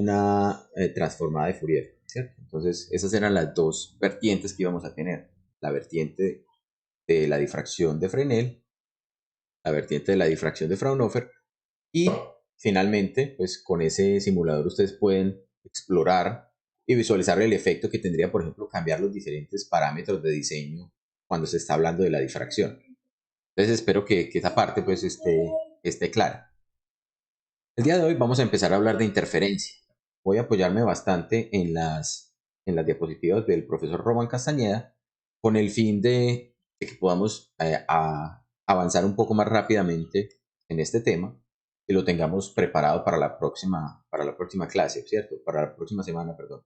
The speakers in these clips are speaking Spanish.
una transformada de Fourier, ¿cierto? Entonces, esas eran las dos vertientes que íbamos a tener. La vertiente de la difracción de Fresnel, la vertiente de la difracción de Fraunhofer, y finalmente, pues con ese simulador ustedes pueden explorar y visualizar el efecto que tendría, por ejemplo, cambiar los diferentes parámetros de diseño cuando se está hablando de la difracción. Entonces espero que esa parte pues esté clara. El día de hoy vamos a empezar a hablar de interferencia. Voy a apoyarme bastante en las diapositivas del profesor Román Castañeda con el fin de que podamos avanzar un poco más rápidamente en este tema y lo tengamos preparado para la próxima clase, ¿cierto? Para la próxima semana, perdón.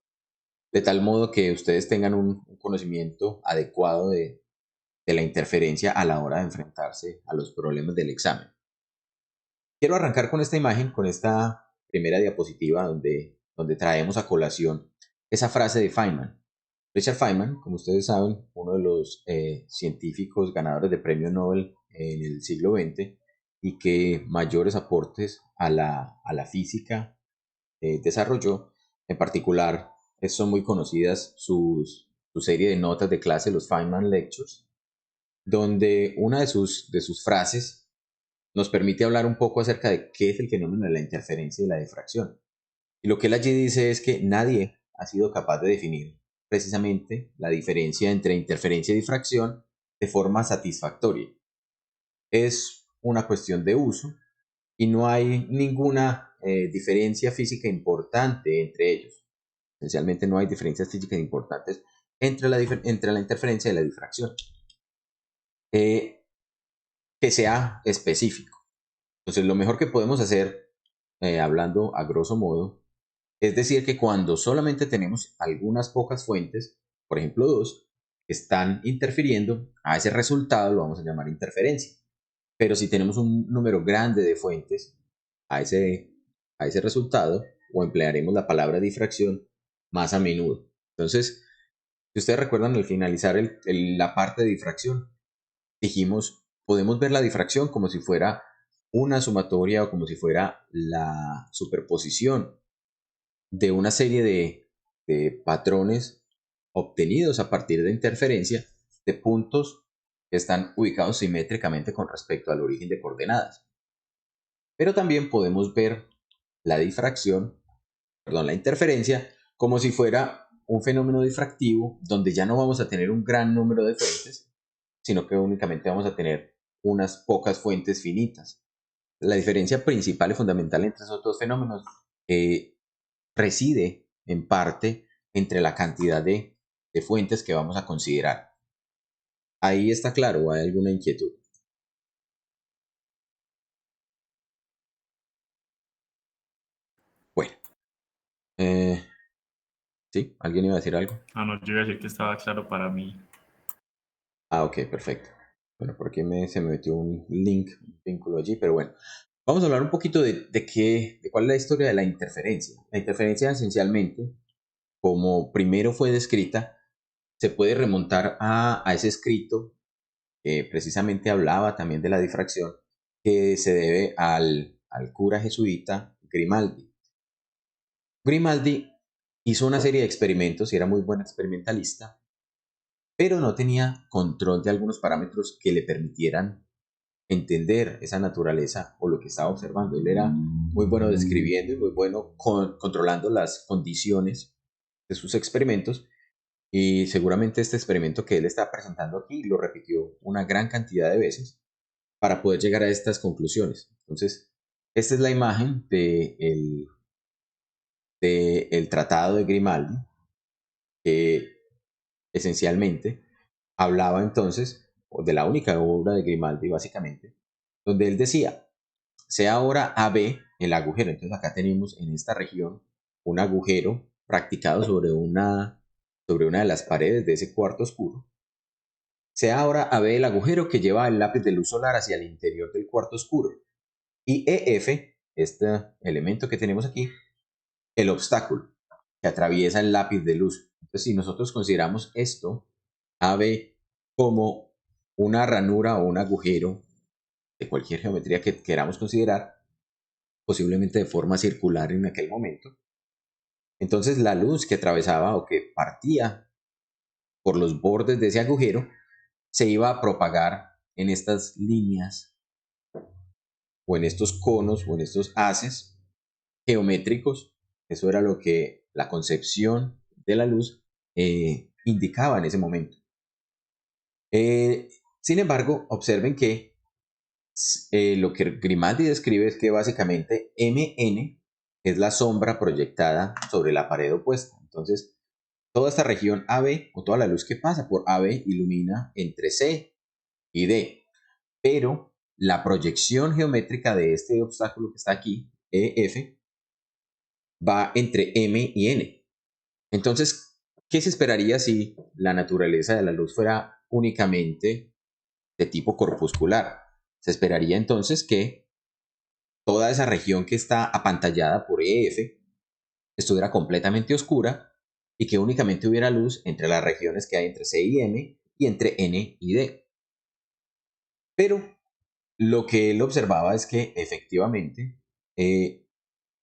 De tal modo que ustedes tengan un conocimiento adecuado de la interferencia a la hora de enfrentarse a los problemas del examen. Quiero arrancar con esta imagen, con esta primera diapositiva donde traemos a colación esa frase de Feynman. Richard Feynman, como ustedes saben, uno de los científicos ganadores de premio Nobel en el siglo XX y que mayores aportes a la física desarrolló. En particular, son muy conocidas su serie de notas de clase, los Feynman Lectures, donde una de sus frases nos permite hablar un poco acerca de qué es el fenómeno de la interferencia y la difracción. Y lo que él allí dice es que nadie ha sido capaz de definir precisamente la diferencia entre interferencia y difracción de forma satisfactoria. Es una cuestión de uso y no hay ninguna diferencia física importante entre ellos. Esencialmente no hay diferencias físicas importantes entre la interferencia y la difracción. Que sea específico. Entonces, lo mejor que podemos hacer, hablando a grosso modo, es decir que cuando solamente tenemos algunas pocas fuentes, por ejemplo 2, que están interfiriendo, a ese resultado lo vamos a llamar interferencia. Pero si tenemos un número grande de fuentes a ese resultado, o emplearemos la palabra difracción más a menudo. Entonces, si ustedes recuerdan al finalizar la parte de difracción, dijimos, podemos ver la difracción como si fuera una sumatoria o como si fuera la superposición de una serie de patrones obtenidos a partir de interferencia de puntos que están ubicados simétricamente con respecto al origen de coordenadas. Pero también podemos ver la la interferencia, como si fuera un fenómeno difractivo donde ya no vamos a tener un gran número de fuentes, sino que únicamente vamos a tener unas pocas fuentes finitas. La diferencia principal y fundamental entre esos dos fenómenos reside en parte entre la cantidad de fuentes que vamos a considerar. Ahí está claro, ¿o hay alguna inquietud? Bueno, ¿sí? ¿Alguien iba a decir algo? Ah, no, yo iba a decir que estaba claro para mí. Ah, ok, perfecto. Bueno, por aquí se me metió un link, un vínculo allí, pero bueno. Vamos a hablar un poquito de cuál es la historia de la interferencia. La interferencia esencialmente, como primero fue descrita, se puede remontar a ese escrito que precisamente hablaba también de la difracción, que se debe al cura jesuita Grimaldi. Grimaldi hizo una serie de experimentos y era muy buen experimentalista, pero no tenía control de algunos parámetros que le permitieran entender esa naturaleza o lo que estaba observando. Él era muy bueno describiendo y muy bueno controlando las condiciones de sus experimentos, y seguramente este experimento que él está presentando aquí lo repitió una gran cantidad de veces para poder llegar a estas conclusiones. Entonces, esta es la imagen del tratado de Grimaldi, que esencialmente hablaba entonces de la única obra de Grimaldi básicamente, donde él decía, sea ahora AB el agujero. Entonces acá tenemos en esta región un agujero practicado sobre una de las paredes de ese cuarto oscuro. Sea ahora AB el agujero que lleva el lápiz de luz solar hacia el interior del cuarto oscuro. Y EF, este elemento que tenemos aquí, el obstáculo que atraviesa el lápiz de luz. Entonces, si nosotros consideramos esto, AB, como una ranura o un agujero de cualquier geometría que queramos considerar, posiblemente de forma circular en aquel momento, Entonces la luz que atravesaba o que partía por los bordes de ese agujero se iba a propagar en estas líneas o en estos conos o en estos haces geométricos. Eso era lo que la concepción de la luz indicaba en ese momento. Sin embargo, observen que lo que Grimaldi describe es que básicamente Mn es la sombra proyectada sobre la pared opuesta. Entonces, toda esta región AB o toda la luz que pasa por AB ilumina entre C y D, pero la proyección geométrica de este obstáculo que está aquí, EF, va entre M y N. Entonces, ¿qué se esperaría si la naturaleza de la luz fuera únicamente de tipo corpuscular? Se esperaría entonces que toda esa región que está apantallada por EF estuviera completamente oscura y que únicamente hubiera luz entre las regiones que hay entre C y M y entre N y D. Pero lo que él observaba es que efectivamente eh,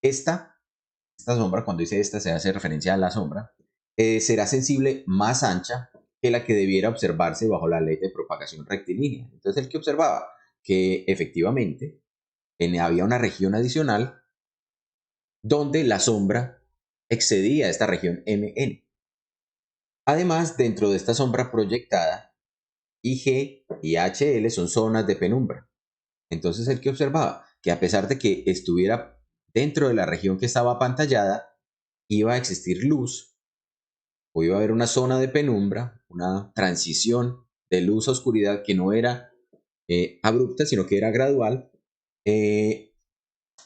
esta sombra, cuando dice esta se hace referencia a la sombra, será sensible más ancha que la que debiera observarse bajo la ley de propagación rectilínea. Entonces el que observaba que efectivamente había una región adicional donde la sombra excedía esta región MN. Además, dentro de esta sombra proyectada, IG y HL son zonas de penumbra. Entonces el que observaba que a pesar de que estuviera dentro de la región que estaba apantallada, iba a existir luz o iba a haber una zona de penumbra, una transición de luz a oscuridad que no era abrupta, sino que era gradual,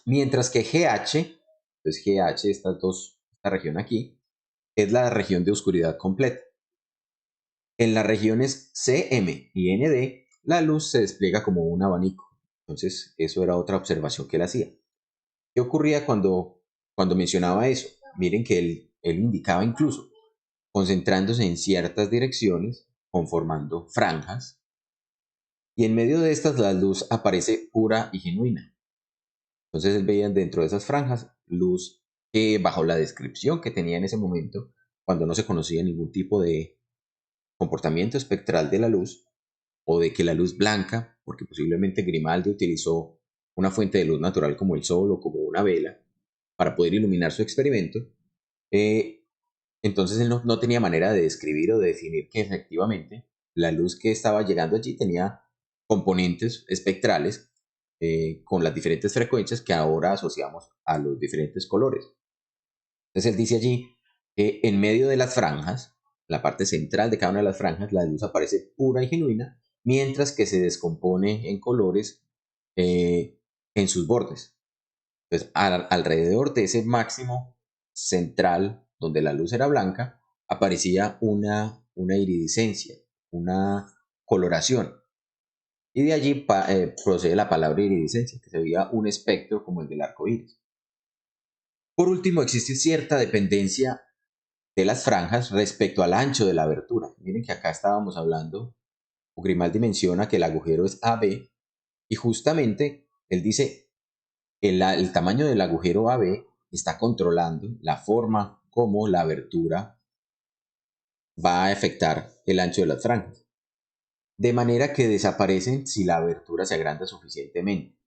mientras que GH, entonces GH, esta región aquí, es la región de oscuridad completa. En las regiones CM y ND, la luz se despliega como un abanico. Entonces, eso era otra observación que él hacía. ¿Qué ocurría cuando mencionaba eso? Miren que él indicaba incluso concentrándose en ciertas direcciones, conformando franjas, y en medio de estas la luz aparece pura y genuina. Entonces él veía dentro de esas franjas luz que bajo la descripción que tenía en ese momento, cuando no se conocía ningún tipo de comportamiento espectral de la luz, o de que la luz blanca, porque posiblemente Grimaldi utilizó una fuente de luz natural como el sol o como una vela para poder iluminar su experimento, entonces él no tenía manera de describir o de definir que efectivamente la luz que estaba llegando allí tenía componentes espectrales con las diferentes frecuencias que ahora asociamos a los diferentes colores. Entonces él dice allí que en medio de las franjas, la parte central de cada una de las franjas, la luz aparece pura y genuina, mientras que se descompone en colores en sus bordes. Entonces, alrededor de ese máximo central, donde la luz era blanca, aparecía una iridiscencia, una coloración. Y de allí procede la palabra iridiscencia, que se veía un espectro como el del arco iris. Por último, existe cierta dependencia de las franjas respecto al ancho de la abertura. Miren que acá estábamos hablando, o Grimaldi menciona que el agujero es AB, y justamente él dice el tamaño del agujero AB está controlando la forma como la abertura va a afectar el ancho de las franjas, de manera que desaparecen si la abertura se agranda suficientemente.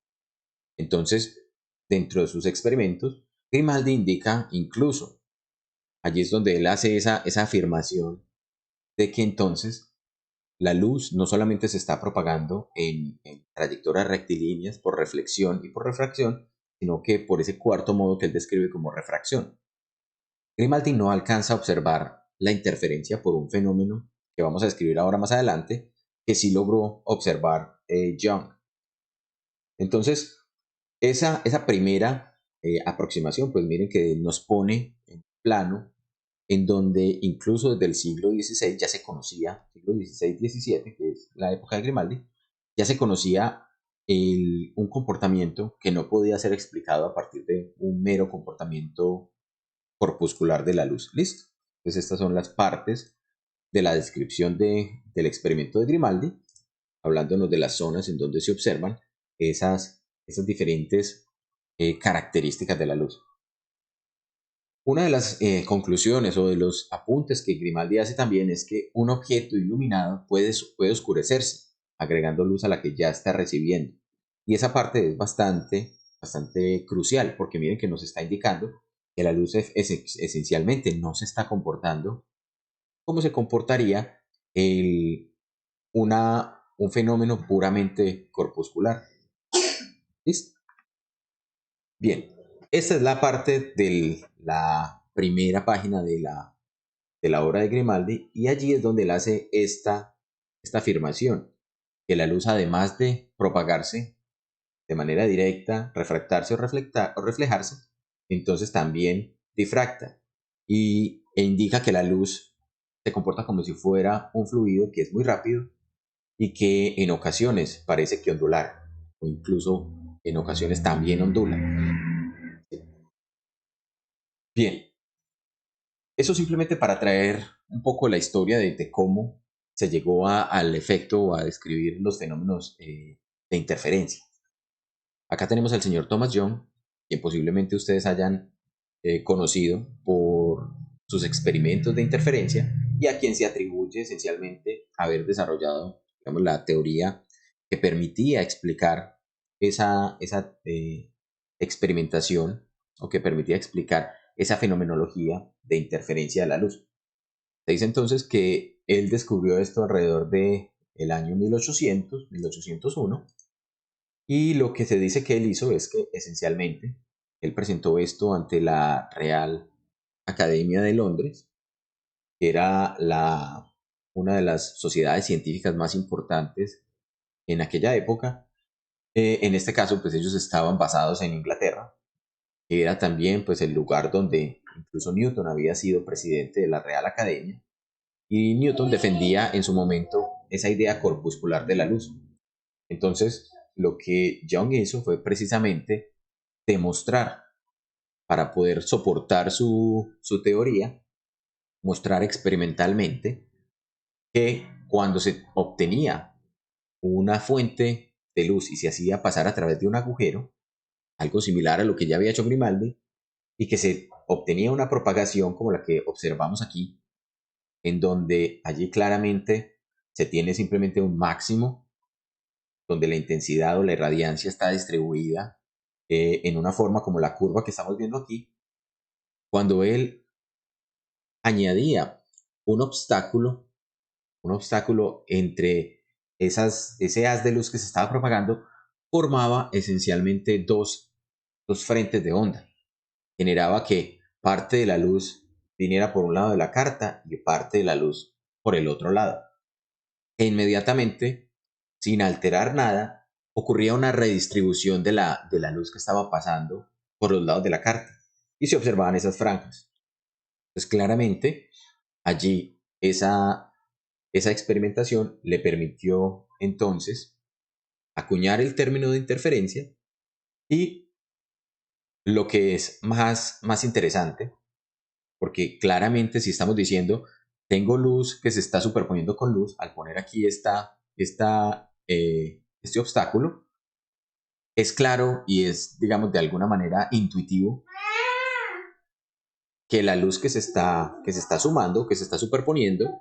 Entonces, dentro de sus experimentos, Grimaldi indica incluso, allí es donde él hace esa afirmación de que entonces la luz no solamente se está propagando en trayectorias rectilíneas por reflexión y por refracción, sino que por ese cuarto modo que él describe como refracción. Grimaldi no alcanza a observar la interferencia por un fenómeno que vamos a describir ahora más adelante, que sí logró observar Young. Entonces, esa primera aproximación, pues miren que nos pone en plano en donde incluso desde el siglo XVI ya se conocía, siglo XVI-XVII, que es la época de Grimaldi, ya se conocía un comportamiento que no podía ser explicado a partir de un mero comportamiento corpuscular de la luz. ¿Listo? Entonces estas son las partes de la descripción del experimento de Grimaldi, hablándonos de las zonas en donde se observan esas diferentes características de la luz. Una de las conclusiones o de los apuntes que Grimaldi hace también es que un objeto iluminado puede oscurecerse, agregando luz a la que ya está recibiendo. Y esa parte es bastante crucial, porque miren que nos está indicando que la luz esencialmente no se está comportando como se comportaría el, un fenómeno puramente corpuscular. ¿Listo? Bien, esta es la parte de la primera página de la obra de Grimaldi, y allí es donde él hace esta afirmación, que la luz, además de propagarse de manera directa, refractarse o reflejarse, entonces también difracta e indica que la luz se comporta como si fuera un fluido que es muy rápido y que en ocasiones parece que ondular, o incluso en ocasiones también ondula. Bien, eso simplemente para traer un poco la historia de cómo se llegó al efecto o a describir los fenómenos de interferencia. Acá tenemos al señor Thomas Young, quien posiblemente ustedes hayan conocido por sus experimentos de interferencia y a quien se atribuye esencialmente haber desarrollado, digamos, la teoría que permitía explicar esa experimentación, o que permitía explicar esa fenomenología de interferencia de la luz. Se dice entonces que él descubrió esto alrededor de el año 1801, y lo que se dice que él hizo es que esencialmente él presentó esto ante la Real Academia de Londres, que era una de las sociedades científicas más importantes en aquella época. En este caso, pues ellos estaban basados en Inglaterra, que era también pues el lugar donde incluso Newton había sido presidente de la Real Academia, y Newton defendía en su momento esa idea corpuscular de la luz. Entonces, lo que Young hizo fue precisamente demostrar, para poder soportar su teoría, mostrar experimentalmente que cuando se obtenía una fuente de luz y se hacía pasar a través de un agujero, algo similar a lo que ya había hecho Grimaldi, y que se obtenía una propagación como la que observamos aquí, en donde allí claramente se tiene simplemente un máximo, donde la intensidad o la irradiancia está distribuida en una forma como la curva que estamos viendo aquí. Cuando él añadía un obstáculo, un obstáculo entre ese haz de luz que se estaba propagando, formaba esencialmente dos frentes de onda. Generaba que parte de la luz viniera por un lado de la carta y parte de la luz por el otro lado. E inmediatamente, sin alterar nada, ocurría una redistribución de la luz que estaba pasando por los lados de la carta, y se observaban esas franjas. Entonces, claramente, allí esa experimentación le permitió entonces acuñar el término de interferencia, y lo que es más interesante, porque claramente si estamos diciendo tengo luz que se está superponiendo con luz, al poner aquí este obstáculo, es claro y es, digamos, de alguna manera intuitivo que la luz que se está sumando, que se está superponiendo,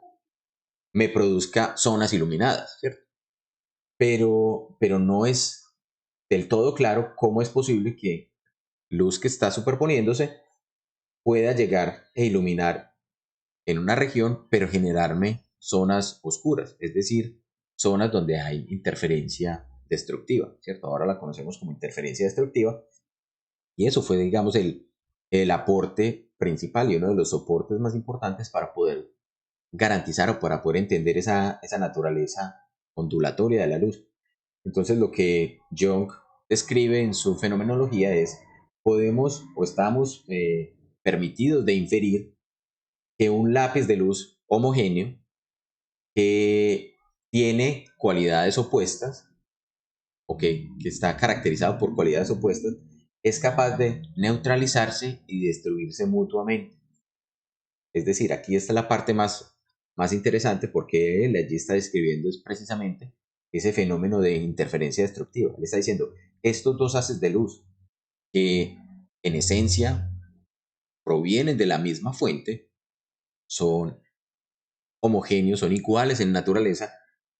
me produzca zonas iluminadas, ¿cierto? Pero no es del todo claro cómo es posible que luz que está superponiéndose pueda llegar e iluminar en una región, pero generarme zonas oscuras, es decir, zonas donde hay interferencia destructiva, ¿cierto? Ahora la conocemos como interferencia destructiva, y eso fue, digamos, el aporte principal y uno de los soportes más importantes para poder garantizar o para poder entender esa naturaleza ondulatoria de la luz. Entonces, lo que Young describe en su fenomenología es: podemos o estamos permitidos de inferir que un lápiz de luz homogéneo, que tiene cualidades opuestas, o que está caracterizado por cualidades opuestas, es capaz de neutralizarse y destruirse mutuamente. Es decir, aquí está la parte más interesante, porque él allí está describiendo es precisamente ese fenómeno de interferencia destructiva. Él está diciendo, estos dos haces de luz, que en esencia provienen de la misma fuente, son homogéneos, son iguales en naturaleza,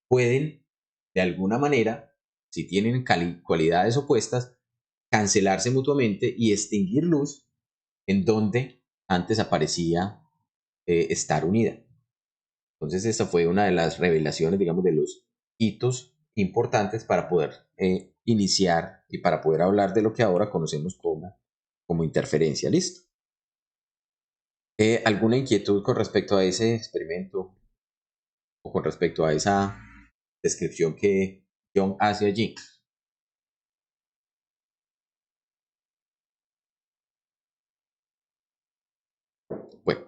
pueden de alguna manera, si tienen cualidades opuestas, cancelarse mutuamente y extinguir luz en donde antes aparecía estar unida. Entonces esta fue una de las revelaciones, digamos, de los hitos importantes para poder iniciar y para poder hablar de lo que ahora conocemos como interferencia. ¿Listo? ¿Alguna inquietud con respecto a ese experimento o con respecto a esa descripción que John hace allí? Bueno,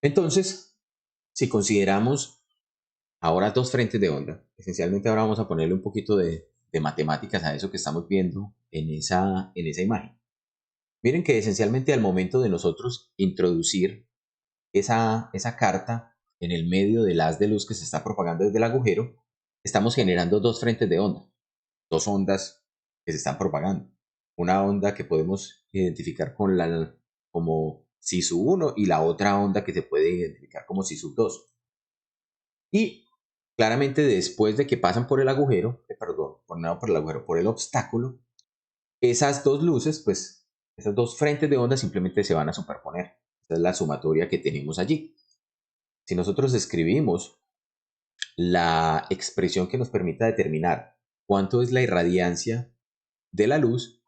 entonces, si consideramos ahora dos frentes de onda, esencialmente ahora vamos a ponerle un poquito de matemáticas a eso que estamos viendo en esa imagen. Miren que esencialmente al momento de nosotros introducir esa carta en el medio del haz de luz que se está propagando desde el agujero, estamos generando dos frentes de onda, dos ondas que se están propagando. Una onda que podemos identificar como SISU 1 y la otra onda que se puede identificar como SISU 2. Y claramente después de que pasan por el agujero, no por el agujero, por el obstáculo, esas dos luces, pues esas dos frentes de onda simplemente se van a superponer. Esa es la sumatoria que tenemos allí. Si nosotros escribimos la expresión que nos permita determinar cuánto es la irradiancia de la luz,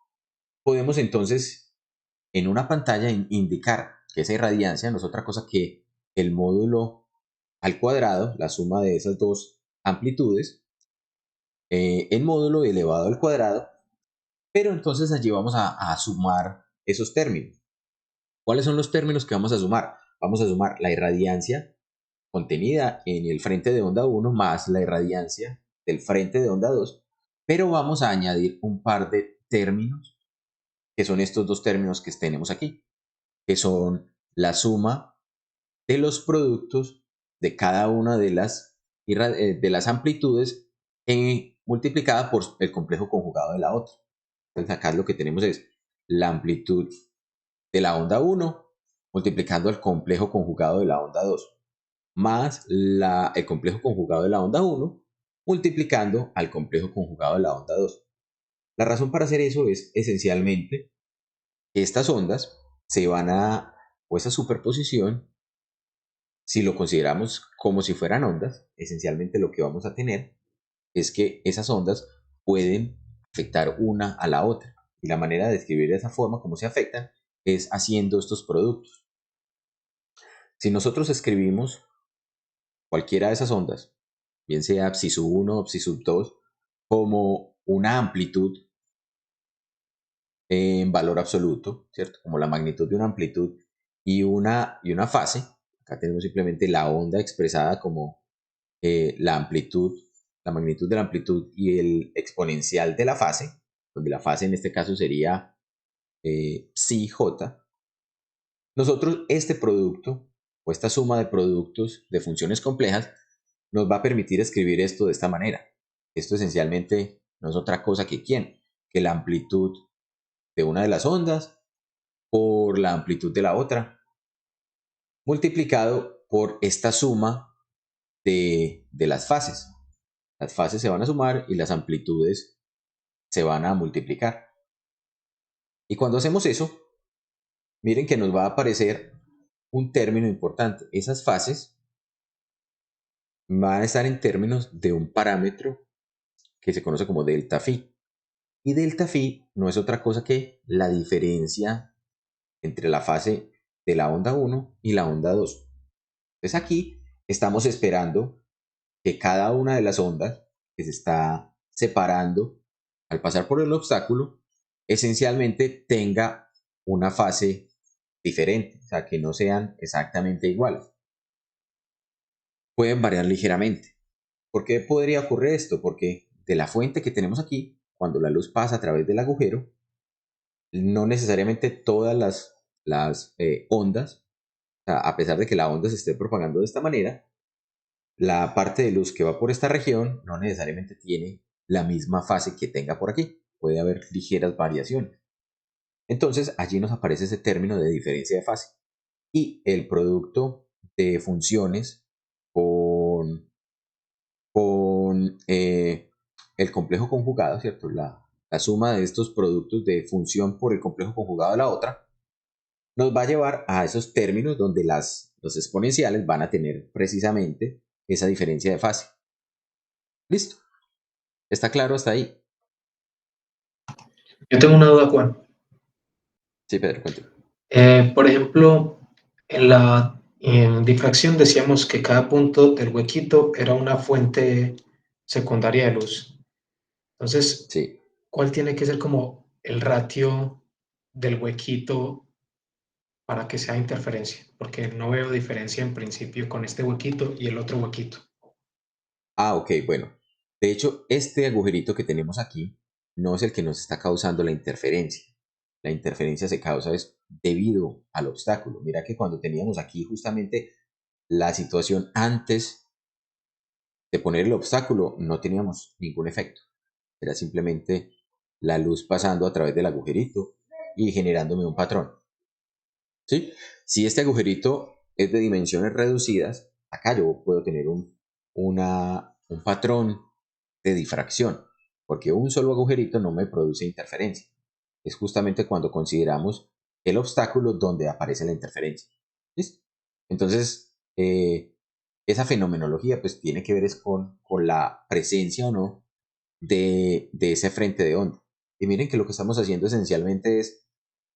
podemos entonces en una pantalla indicar que esa irradiancia no es otra cosa que el módulo al cuadrado, la suma de esas dos amplitudes, en módulo elevado al cuadrado, pero entonces allí vamos a sumar esos términos. ¿Cuáles son los términos que vamos a sumar? Vamos a sumar la irradiancia contenida en el frente de onda 1 más la irradiancia del frente de onda 2, pero vamos a añadir un par de términos, que son estos dos términos que tenemos aquí, que son la suma de los productos de cada una de las amplitudes multiplicada por el complejo conjugado de la otra. Entonces acá lo que tenemos es la amplitud de la onda 1 multiplicando el complejo conjugado de la onda 2 más el complejo conjugado de la onda 1 multiplicando al complejo conjugado de la onda 2. La razón para hacer eso es esencialmente que estas ondas o esa superposición, si lo consideramos como si fueran ondas, esencialmente lo que vamos a tener es que esas ondas pueden afectar una a la otra. Y la manera de describir de esa forma cómo se afectan es haciendo estos productos. Si nosotros escribimos cualquiera de esas ondas, bien sea psi 1 o psi 2, como una amplitud en valor absoluto, ¿cierto? Como la magnitud de una amplitud y una fase. Acá tenemos simplemente la onda expresada como la amplitud, la magnitud de la amplitud y el exponencial de la fase, donde la fase en este caso sería psi j. Nosotros este producto o esta suma de productos de funciones complejas nos va a permitir escribir esto de esta manera. Esto esencialmente no es otra cosa que la amplitud de una de las ondas por la amplitud de la otra, multiplicado por esta suma de las fases. Las fases se van a sumar y las amplitudes se van a multiplicar. Y cuando hacemos eso, miren que nos va a aparecer un término importante. Esas fases van a estar en términos de un parámetro que se conoce como delta phi. Y delta phi no es otra cosa que la diferencia entre la fase de la onda 1 y la onda 2. Entonces aquí estamos esperando que cada una de las ondas que se está separando al pasar por el obstáculo esencialmente tenga una fase diferente, o sea, que no sean exactamente iguales. Pueden variar ligeramente. ¿Por qué podría ocurrir esto? Porque de la fuente que tenemos aquí, cuando la luz pasa a través del agujero, no necesariamente todas las ondas, o sea, a pesar de que la onda se esté propagando de esta manera, la parte de luz que va por esta región no necesariamente tiene la misma fase que tenga por aquí. Puede haber ligeras variaciones. Entonces allí nos aparece ese término de diferencia de fase. Y el producto de funciones con, con el complejo conjugado, ¿cierto? La suma de estos productos de función por el complejo conjugado de la otra, nos va a llevar a esos términos donde los exponenciales van a tener precisamente esa diferencia de fase. ¿Listo? ¿Está claro hasta ahí? Yo tengo una duda, Juan. Sí, Pedro, cuéntame. Por ejemplo, en la difracción decíamos que cada punto del huequito era una fuente secundaria de luz. Entonces, Sí. ¿cuál tiene que ser como el ratio del huequito para que sea interferencia? Porque no veo diferencia en principio con este huequito y el otro huequito. Ah, ok, bueno. De hecho, este agujerito que tenemos aquí no es el que nos está causando la interferencia. La interferencia se causa es debido al obstáculo. Mira que cuando teníamos aquí justamente la situación antes de poner el obstáculo, no teníamos ningún efecto. Era simplemente la luz pasando a través del agujerito y generándome un patrón. ¿Sí? Si este agujerito es de dimensiones reducidas, acá yo puedo tener un patrón de difracción, porque un solo agujerito no me produce interferencia. Es justamente cuando consideramos el obstáculo donde aparece la interferencia. ¿Listo? Entonces, esa fenomenología pues tiene que ver es con la presencia o no de ese frente de onda. Y miren que lo que estamos haciendo esencialmente es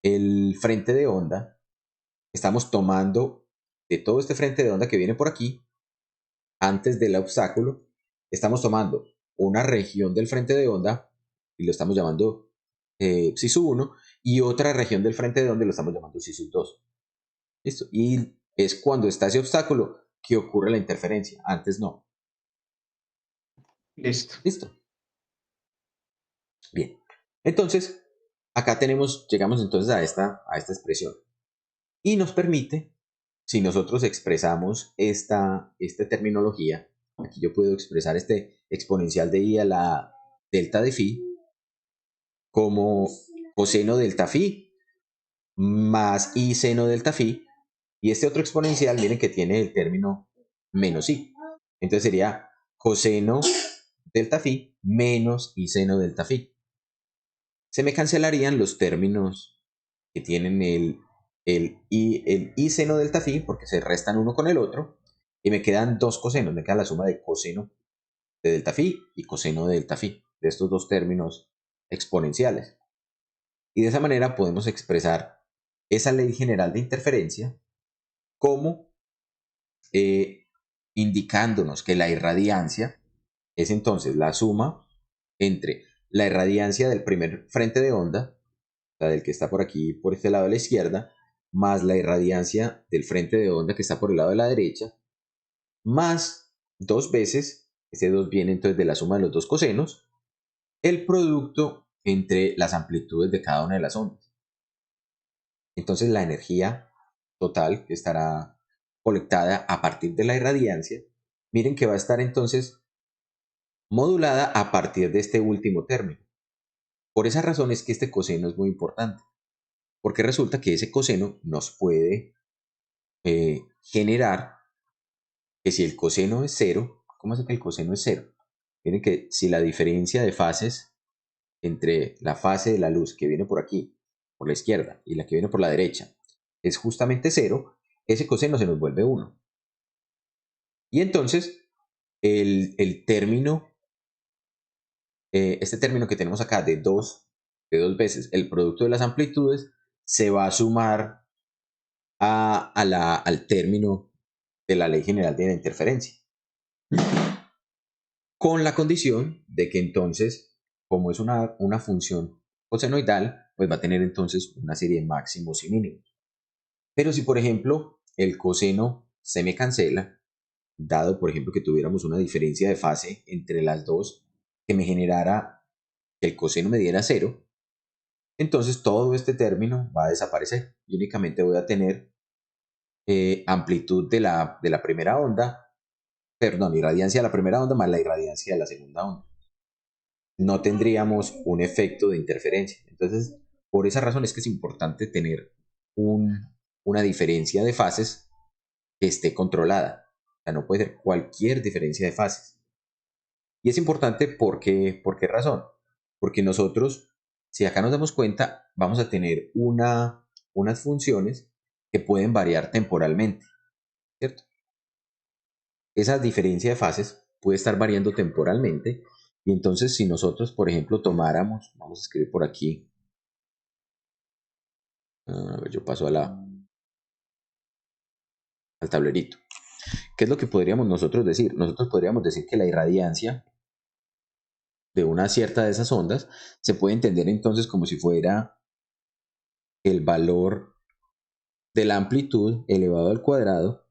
el frente de onda, estamos tomando de todo este frente de onda que viene por aquí, antes del obstáculo, estamos tomando una región del frente de onda y lo estamos llamando psi sub 1 y otra región del frente de onda y lo estamos llamando psi sub 2. ¿Listo? Y es cuando está ese obstáculo que ocurre la interferencia, antes no. Listo. ¿Listo? Bien. Entonces, acá llegamos entonces a esta expresión y nos permite, si nosotros expresamos esta terminología, aquí yo puedo expresar este exponencial de i a la delta de phi como coseno delta phi más i seno delta phi, y este otro exponencial, miren que tiene el término menos i. Entonces sería coseno delta phi menos i seno delta phi. Se me cancelarían los términos que tienen el i seno delta phi, porque se restan uno con el otro, y me quedan dos cosenos, me queda la suma de coseno de delta phi y coseno de delta phi, de estos dos términos exponenciales. Y de esa manera podemos expresar esa ley general de interferencia como indicándonos que la irradiancia es entonces la suma entre la irradiancia del primer frente de onda, la del que está por aquí, por este lado de la izquierda, más la irradiancia del frente de onda que está por el lado de la derecha, más dos veces, este 2 viene entonces de la suma de los dos cosenos, el producto entre las amplitudes de cada una de las ondas. Entonces la energía total que estará colectada a partir de la irradiancia, miren que va a estar entonces modulada a partir de este último término. Por esa razón es que este coseno es muy importante, porque resulta que ese coseno nos puede generar que si el coseno es cero, ¿cómo hace que el coseno es cero? Miren que si la diferencia de fases entre la fase de la luz que viene por aquí, por la izquierda, y la que viene por la derecha, es justamente cero, ese coseno se nos vuelve 1. Y entonces el término, este término que tenemos acá de dos veces el producto de las amplitudes, se va a sumar al término de la ley general de la interferencia. Con la condición de que entonces, como es una función cosenoidal, pues va a tener entonces una serie de máximos y mínimos. Pero si, por ejemplo, el coseno se me cancela, dado, por ejemplo, que tuviéramos una diferencia de fase entre las dos que me generara que el coseno me diera cero, entonces todo este término va a desaparecer y únicamente voy a tener amplitud de la primera onda, perdón, irradiancia de la primera onda más la irradiancia de la segunda onda. No tendríamos un efecto de interferencia. Entonces, Por esa razón es que es importante tener una diferencia de fases que esté controlada. O sea, no puede ser cualquier diferencia de fases. Y es importante porque, ¿por qué razón? Porque nosotros, si acá nos damos cuenta, vamos a tener unas funciones que pueden variar temporalmente, ¿cierto? Esa diferencia de fases puede estar variando temporalmente y entonces si nosotros, por ejemplo, tomáramos, vamos a escribir por aquí, a ver, yo paso al tablerito. ¿Qué es lo que podríamos nosotros decir? Nosotros podríamos decir que la irradiancia de una cierta de esas ondas se puede entender entonces como si fuera el valor de la amplitud elevado al cuadrado,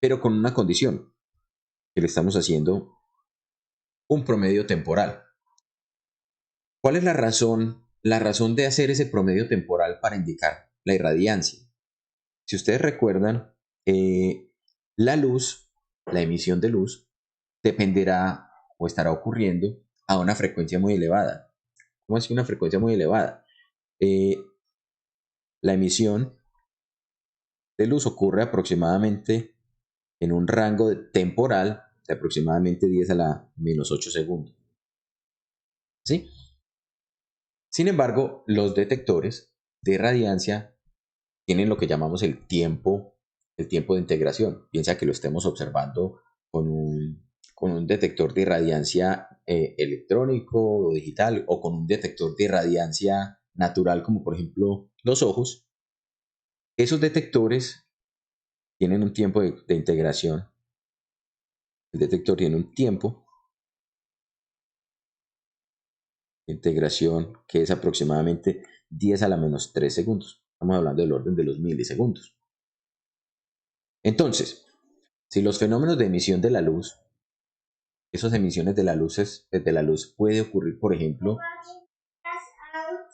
pero con una condición, que le estamos haciendo un promedio temporal. ¿Cuál es la razón? La razón de hacer ese promedio temporal para indicar la irradiancia. Si ustedes recuerdan, la luz, la emisión de luz, dependerá o estará ocurriendo a una frecuencia muy elevada. ¿Cómo así una frecuencia muy elevada? La emisión de luz ocurre aproximadamente en un rango temporal de aproximadamente 10 a la menos 8 segundos. ¿Sí? Sin embargo, los detectores de radiancia tienen lo que llamamos el tiempo de integración. Piensa que lo estemos observando con un detector de irradiancia electrónico o digital o con un detector de irradiancia natural como por ejemplo los ojos. Esos detectores tienen un tiempo de integración. El detector tiene un tiempo de integración que es aproximadamente 10 a la menos 3 segundos. Estamos hablando del orden de los milisegundos. Entonces, si los fenómenos de emisión de la luz, esas emisiones de la luz puede ocurrir, por ejemplo,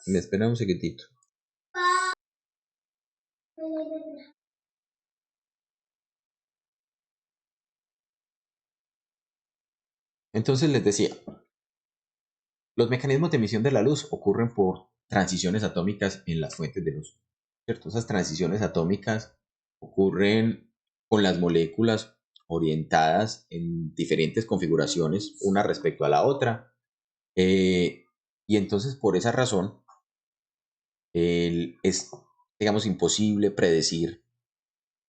me espera un segundito. Entonces les decía, los mecanismos de emisión de la luz ocurren por transiciones atómicas en las fuentes de luz, ¿cierto? Esas transiciones atómicas ocurren con las moléculas orientadas en diferentes configuraciones, una respecto a la otra, y entonces por esa razón es, digamos, imposible predecir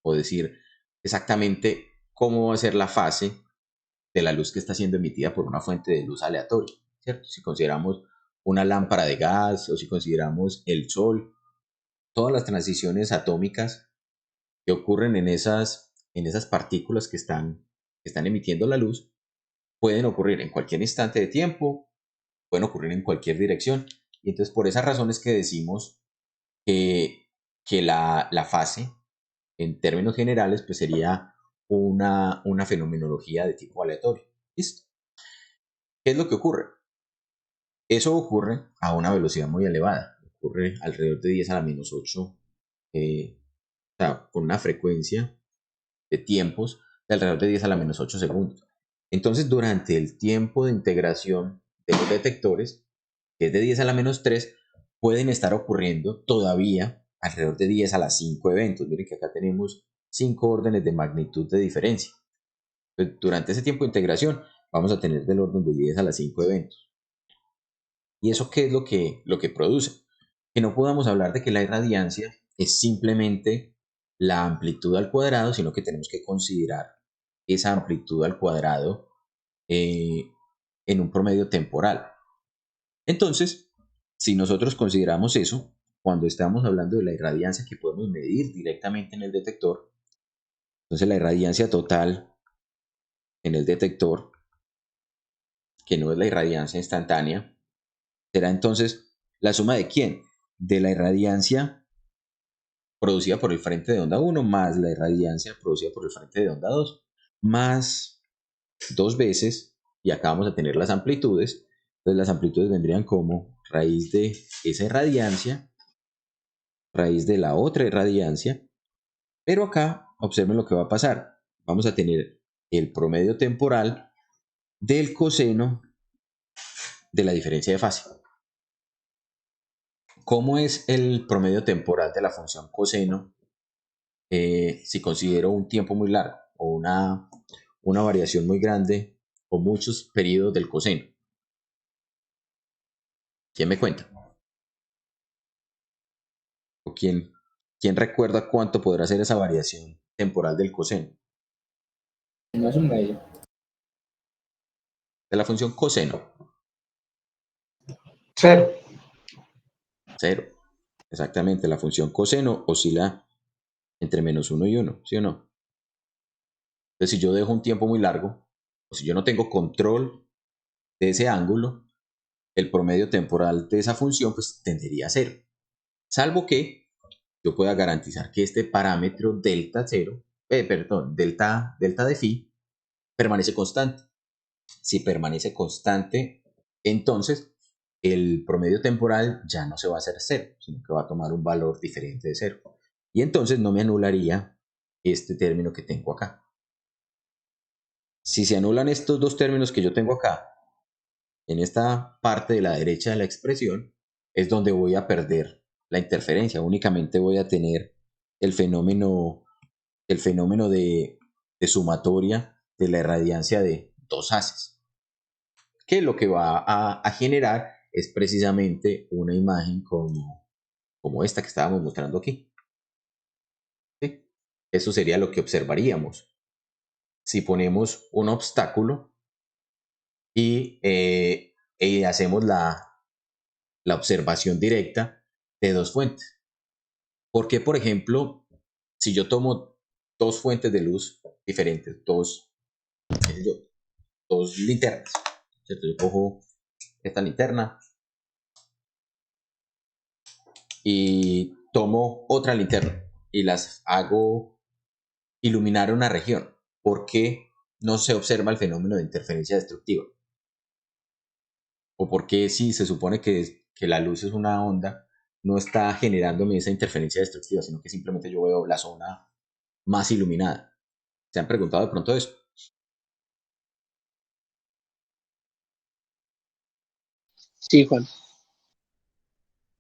o decir exactamente cómo va a ser la fase de la luz que está siendo emitida por una fuente de luz aleatoria, ¿cierto? Si consideramos una lámpara de gas o si consideramos el sol, todas las transiciones atómicas que ocurren en esas partículas que están emitiendo la luz pueden ocurrir en cualquier instante de tiempo, pueden ocurrir en cualquier dirección. Y entonces por esa razón es que decimos que la fase, en términos generales, pues sería una fenomenología de tipo aleatorio. ¿Listo? ¿Qué es lo que ocurre? Eso ocurre a una velocidad muy elevada, ocurre alrededor de 10 a la menos 8, o sea, con una frecuencia de tiempos de alrededor de 10 a la menos 8 segundos. Entonces, durante el tiempo de integración de los detectores, que es de 10 a la menos 3, pueden estar ocurriendo todavía alrededor de 10 a la 5 eventos. Miren que acá tenemos 5 órdenes de magnitud de diferencia. Entonces, durante ese tiempo de integración, vamos a tener del orden de 10 a la 5 eventos. ¿Y eso qué es lo que produce? Que no podamos hablar de que la irradiancia es simplemente la amplitud al cuadrado, sino que tenemos que considerar esa amplitud al cuadrado eh, en un promedio temporal. Entonces, si nosotros consideramos eso, cuando estamos hablando de la irradiancia que podemos medir directamente en el detector, entonces la irradiancia total en el detector, que no es la irradiancia instantánea, será entonces la suma de quién? De la irradiancia producida por el frente de onda 1 más la irradiancia producida por el frente de onda 2 más dos veces, y acá vamos a tener las amplitudes. Entonces las amplitudes vendrían como raíz de esa irradiancia, raíz de la otra irradiancia, pero acá observen lo que va a pasar. Vamos a tener el promedio temporal del coseno de la diferencia de fase. ¿Cómo es el promedio temporal de la función coseno si considero un tiempo muy largo o una variación muy grande o muchos periodos del coseno? ¿Quién me cuenta? ¿O quién recuerda cuánto podrá ser esa variación temporal del coseno? No es un medio. De la función coseno, 0. cero. Exactamente, la función coseno oscila entre -1 y 1, ¿sí o no? Entonces, si yo dejo un tiempo muy largo, o si yo no tengo control de ese ángulo, el promedio temporal de esa función pues tendería a 0. Salvo que yo pueda garantizar que este parámetro delta 0, delta de phi, permanece constante. Si permanece constante, entonces el promedio temporal ya no se va a hacer 0, sino que va a tomar un valor diferente de 0. Y entonces no me anularía este término que tengo acá. Si se anulan estos dos términos que yo tengo acá, en esta parte de la derecha de la expresión, es donde voy a perder la interferencia. Únicamente voy a tener el fenómeno de sumatoria de la irradiancia de dos haces, que lo que va a generar es precisamente una imagen como esta que estábamos mostrando aquí. ¿Sí? Eso sería lo que observaríamos si ponemos un obstáculo y hacemos la observación directa de dos fuentes. Porque, por ejemplo, si yo tomo dos fuentes de luz diferentes, dos linternas, ¿cierto? Yo cojo esta linterna y tomo otra linterna y las hago iluminar una región. ¿Por qué no se observa el fenómeno de interferencia destructiva? ¿O por qué si se supone que la luz es una onda, no está generándome esa interferencia destructiva, sino que simplemente yo veo la zona más iluminada? ¿Se han preguntado de pronto eso? Sí, Juan.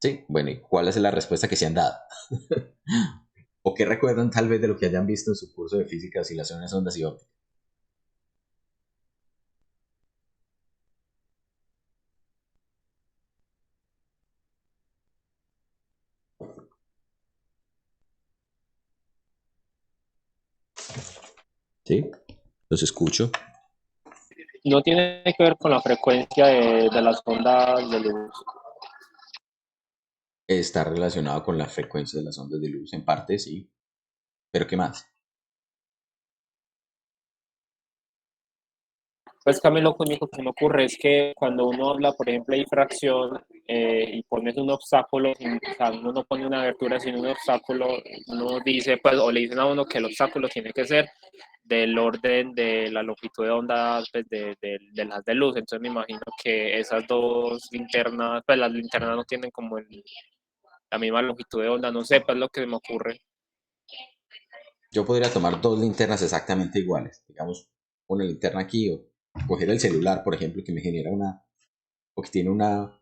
Sí, bueno, ¿y cuál es la respuesta que se han dado? ¿O qué recuerdan tal vez de lo que hayan visto en su curso de física, oscilaciones, ondas y óptica? ¿Sí? Los escucho. No tiene que ver con la frecuencia de las ondas de luz. Está relacionado con la frecuencia de las ondas de luz, en parte sí, pero ¿qué más? Pues que a mí lo único que se me ocurre es que cuando uno habla, por ejemplo, de difracción y pones un obstáculo, o sea, uno no pone una abertura sino un obstáculo, uno dice, pues, o le dicen a uno que el obstáculo tiene que ser del orden de la longitud de onda pues, de las de luz. Entonces me imagino que esas dos linternas, pues las linternas no tienen como la misma longitud de onda, no sé, pues lo que se me ocurre. Yo podría tomar dos linternas exactamente iguales, digamos, una linterna aquí o coger el celular, por ejemplo, que me genera o que tiene una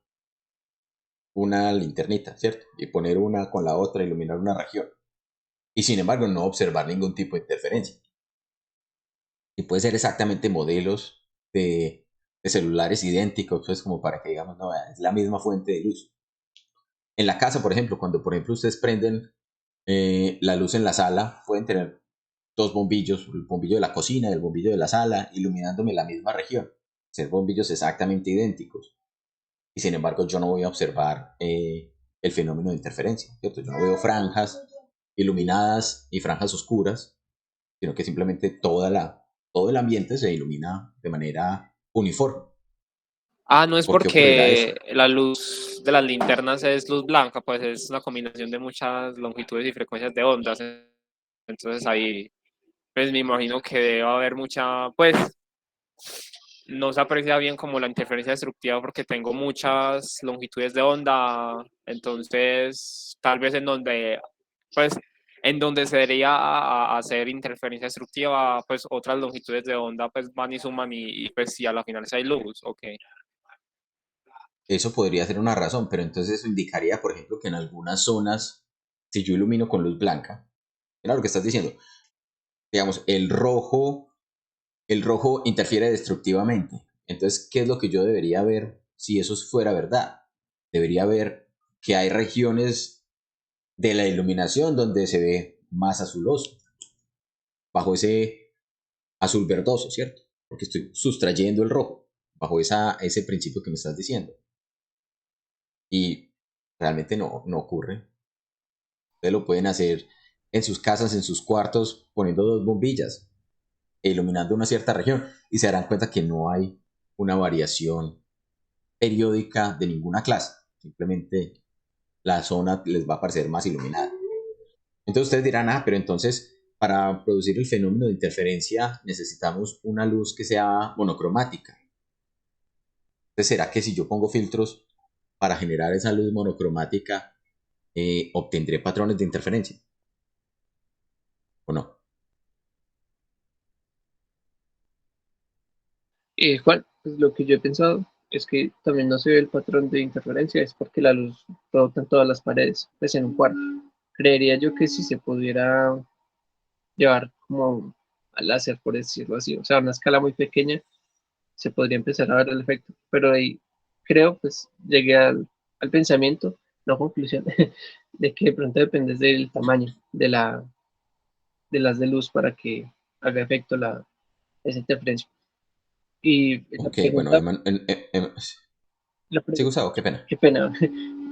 linternita, ¿cierto? Y poner una con la otra, iluminar una región. Y sin embargo, no observar ningún tipo de interferencia. Y puede ser exactamente modelos de celulares idénticos, pues como para que digamos, no, es la misma fuente de luz. En la casa, por ejemplo, cuando por ejemplo ustedes prenden la luz en la sala, pueden tener dos bombillos, el bombillo de la cocina y el bombillo de la sala, iluminándome la misma región. Ser bombillos exactamente idénticos. Y sin embargo, yo no voy a observar el fenómeno de interferencia, ¿cierto? Yo no veo franjas iluminadas y franjas oscuras, sino que simplemente todo el ambiente se ilumina de manera uniforme. Ah, no es ¿Por qué ocurrirá eso? porque la luz de las linternas es luz blanca, pues es una combinación de muchas longitudes y frecuencias de ondas. Entonces ahí, pues me imagino que debe haber mucha, pues no se aprecia bien como la interferencia destructiva porque tengo muchas longitudes de onda, entonces tal vez pues, en donde se debería hacer interferencia destructiva, pues otras longitudes de onda pues van y suman y pues si a la final si hay luz, ok. eso podría ser una razón, pero entonces eso indicaría, por ejemplo, que en algunas zonas, si yo ilumino con luz blanca, mira lo que estás diciendo, digamos, el rojo interfiere destructivamente. Entonces, ¿qué es lo que yo debería ver si eso fuera verdad? Debería ver que hay regiones de la iluminación donde se ve más azuloso, bajo ese azul verdoso, ¿cierto? Porque estoy sustrayendo el rojo, bajo ese principio que me estás diciendo. Y realmente no ocurre. Ustedes lo pueden hacer en sus casas, en sus cuartos, poniendo dos bombillas e iluminando una cierta región y se darán cuenta que no hay una variación periódica de ninguna clase. Simplemente la zona les va a parecer más iluminada. Entonces ustedes dirán, pero entonces para producir el fenómeno de interferencia necesitamos una luz que sea monocromática. Entonces, ¿será que si yo pongo filtros para generar esa luz monocromática, obtendré patrones de interferencia? ¿O no? Juan, pues lo que yo he pensado es que también no se ve el patrón de interferencia, es porque la luz rebota en todas las paredes, pues en un cuarto. Creería yo que si se pudiera llevar como al láser, por decirlo así, o sea, a una escala muy pequeña, se podría empezar a ver el efecto. Pero ahí creo, pues llegué al pensamiento, no conclusión, de que de pronto depende del tamaño de las de luz para que haga efecto esa interferencia. Y Ok, bueno, la sí, pregunta, Gustavo, qué pena. qué pena,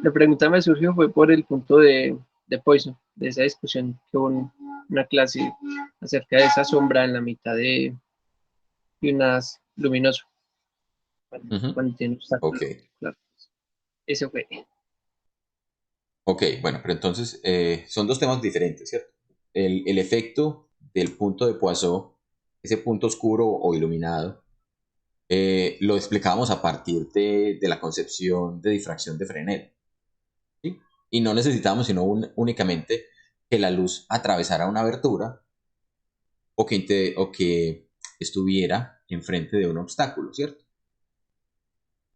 la pregunta me surgió fue por el punto de Poisson, de esa discusión que hubo en una clase acerca de esa sombra en la mitad de un haz luminoso, Ujú. cuando tiene Ok, obstáculo. Claro, eso fue. ok, bueno, pero entonces son dos temas diferentes, ¿cierto? El efecto del punto de Poisson, ese punto oscuro o iluminado, lo explicábamos a partir de la concepción de difracción de Fresnel, ¿sí? Y no necesitábamos sino únicamente que la luz atravesara una abertura o que estuviera enfrente de un obstáculo, ¿cierto?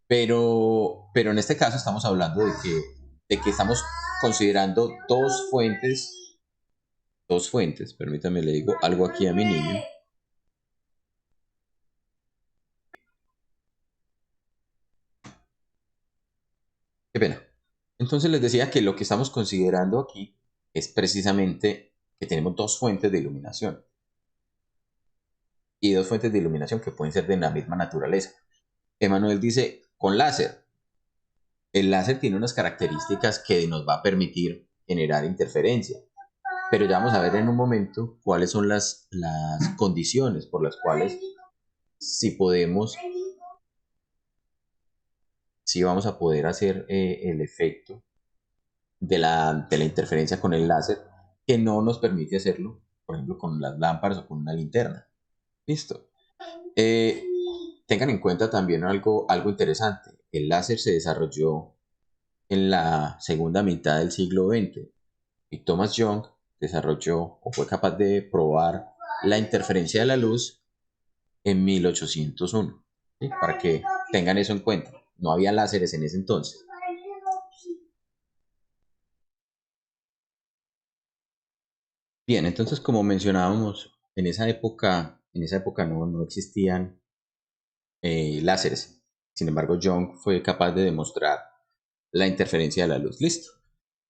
Pero en este caso estamos hablando de que estamos considerando dos fuentes, permítame le digo algo aquí a mi niño. Qué pena. Entonces les decía que lo que estamos considerando aquí es precisamente que tenemos dos fuentes de iluminación y dos fuentes de iluminación que pueden ser de la misma naturaleza. Emanuel dice, con láser. El láser tiene unas características que nos va a permitir generar interferencia, pero ya vamos a ver en un momento cuáles son las condiciones por las cuales si podemos, si vamos a poder hacer el efecto de la interferencia con el láser que no nos permite hacerlo, por ejemplo, con las lámparas o con una linterna. Listo. Eh, Tengan en cuenta también algo interesante. El láser se desarrolló en la segunda mitad del siglo XX y Thomas Young desarrolló o fue capaz de probar la interferencia de la luz en 1801, ¿sí? Para que tengan eso en cuenta. No había láseres en ese entonces. Bien, entonces como mencionábamos, en esa época no existían láseres. Sin embargo, Young fue capaz de demostrar la interferencia de la luz. Listo.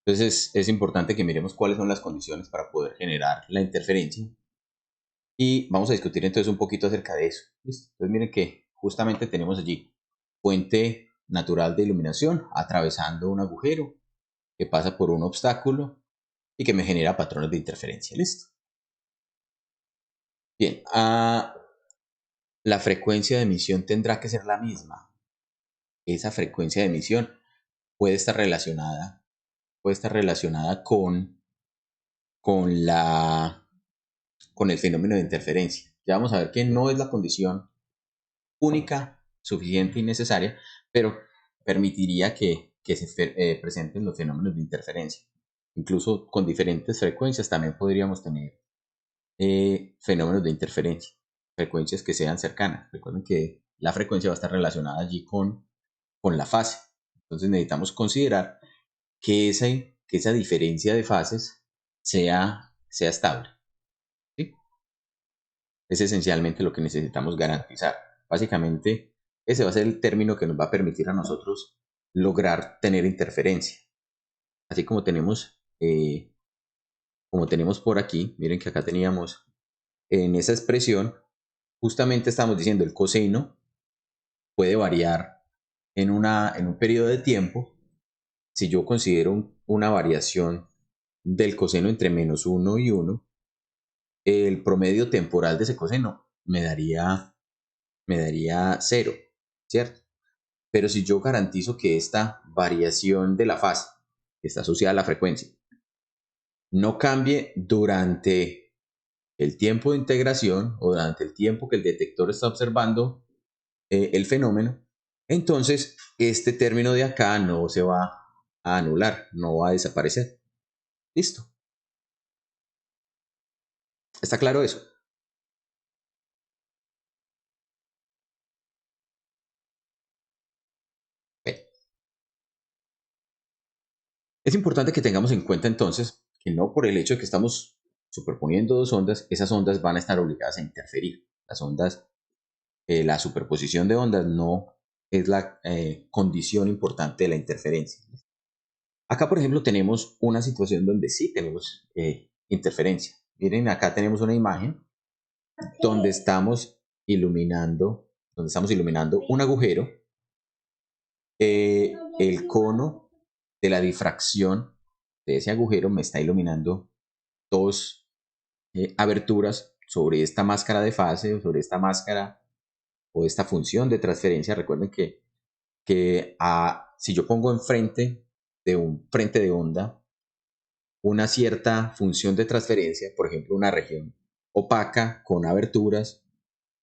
Entonces es importante que miremos cuáles son las condiciones para poder generar la interferencia. Y vamos a discutir entonces un poquito acerca de eso. ¿Listo? Entonces miren que justamente tenemos allí fuente natural de iluminación atravesando un agujero que pasa por un obstáculo y que me genera patrones de interferencia. ¿Listo? Bien, la frecuencia de emisión tendrá que ser la misma. Esa frecuencia de emisión puede estar relacionada con con el fenómeno de interferencia. Ya vamos a ver que no es la condición única, suficiente y necesaria, pero permitiría que se presenten los fenómenos de interferencia. Incluso con diferentes frecuencias también podríamos tener fenómenos de interferencia, frecuencias que sean cercanas. Recuerden que la frecuencia va a estar relacionada allí con la fase. Entonces necesitamos considerar que esa diferencia de fases sea estable. ¿Sí? Es esencialmente lo que necesitamos garantizar. Básicamente, ese va a ser el término que nos va a permitir a nosotros lograr tener interferencia. Así como tenemos por aquí, miren que acá teníamos en esa expresión, justamente estamos diciendo el coseno puede variar en un periodo de tiempo. Si yo considero una variación del coseno entre -1 y 1, el promedio temporal de ese coseno me daría 0, ¿cierto? Pero si yo garantizo que esta variación de la fase, que está asociada a la frecuencia, no cambie durante el tiempo de integración o durante el tiempo que el detector está observando el fenómeno, entonces este término de acá no se va a anular, no va a desaparecer. Listo. ¿Está claro eso? Bien. Es importante que tengamos en cuenta entonces que no por el hecho de que estamos superponiendo dos ondas, esas ondas van a estar obligadas a interferir. Las ondas, la superposición de ondas no es la condición importante de la interferencia. Acá, por ejemplo, tenemos una situación donde sí tenemos interferencia. Miren, acá tenemos una imagen donde estamos iluminando un agujero. El cono de la difracción de ese agujero me está iluminando dos aberturas sobre esta máscara de fase o sobre esta máscara o esta función de transferencia. Recuerden que si yo pongo enfrente de un frente de onda una cierta función de transferencia, por ejemplo, una región opaca con aberturas,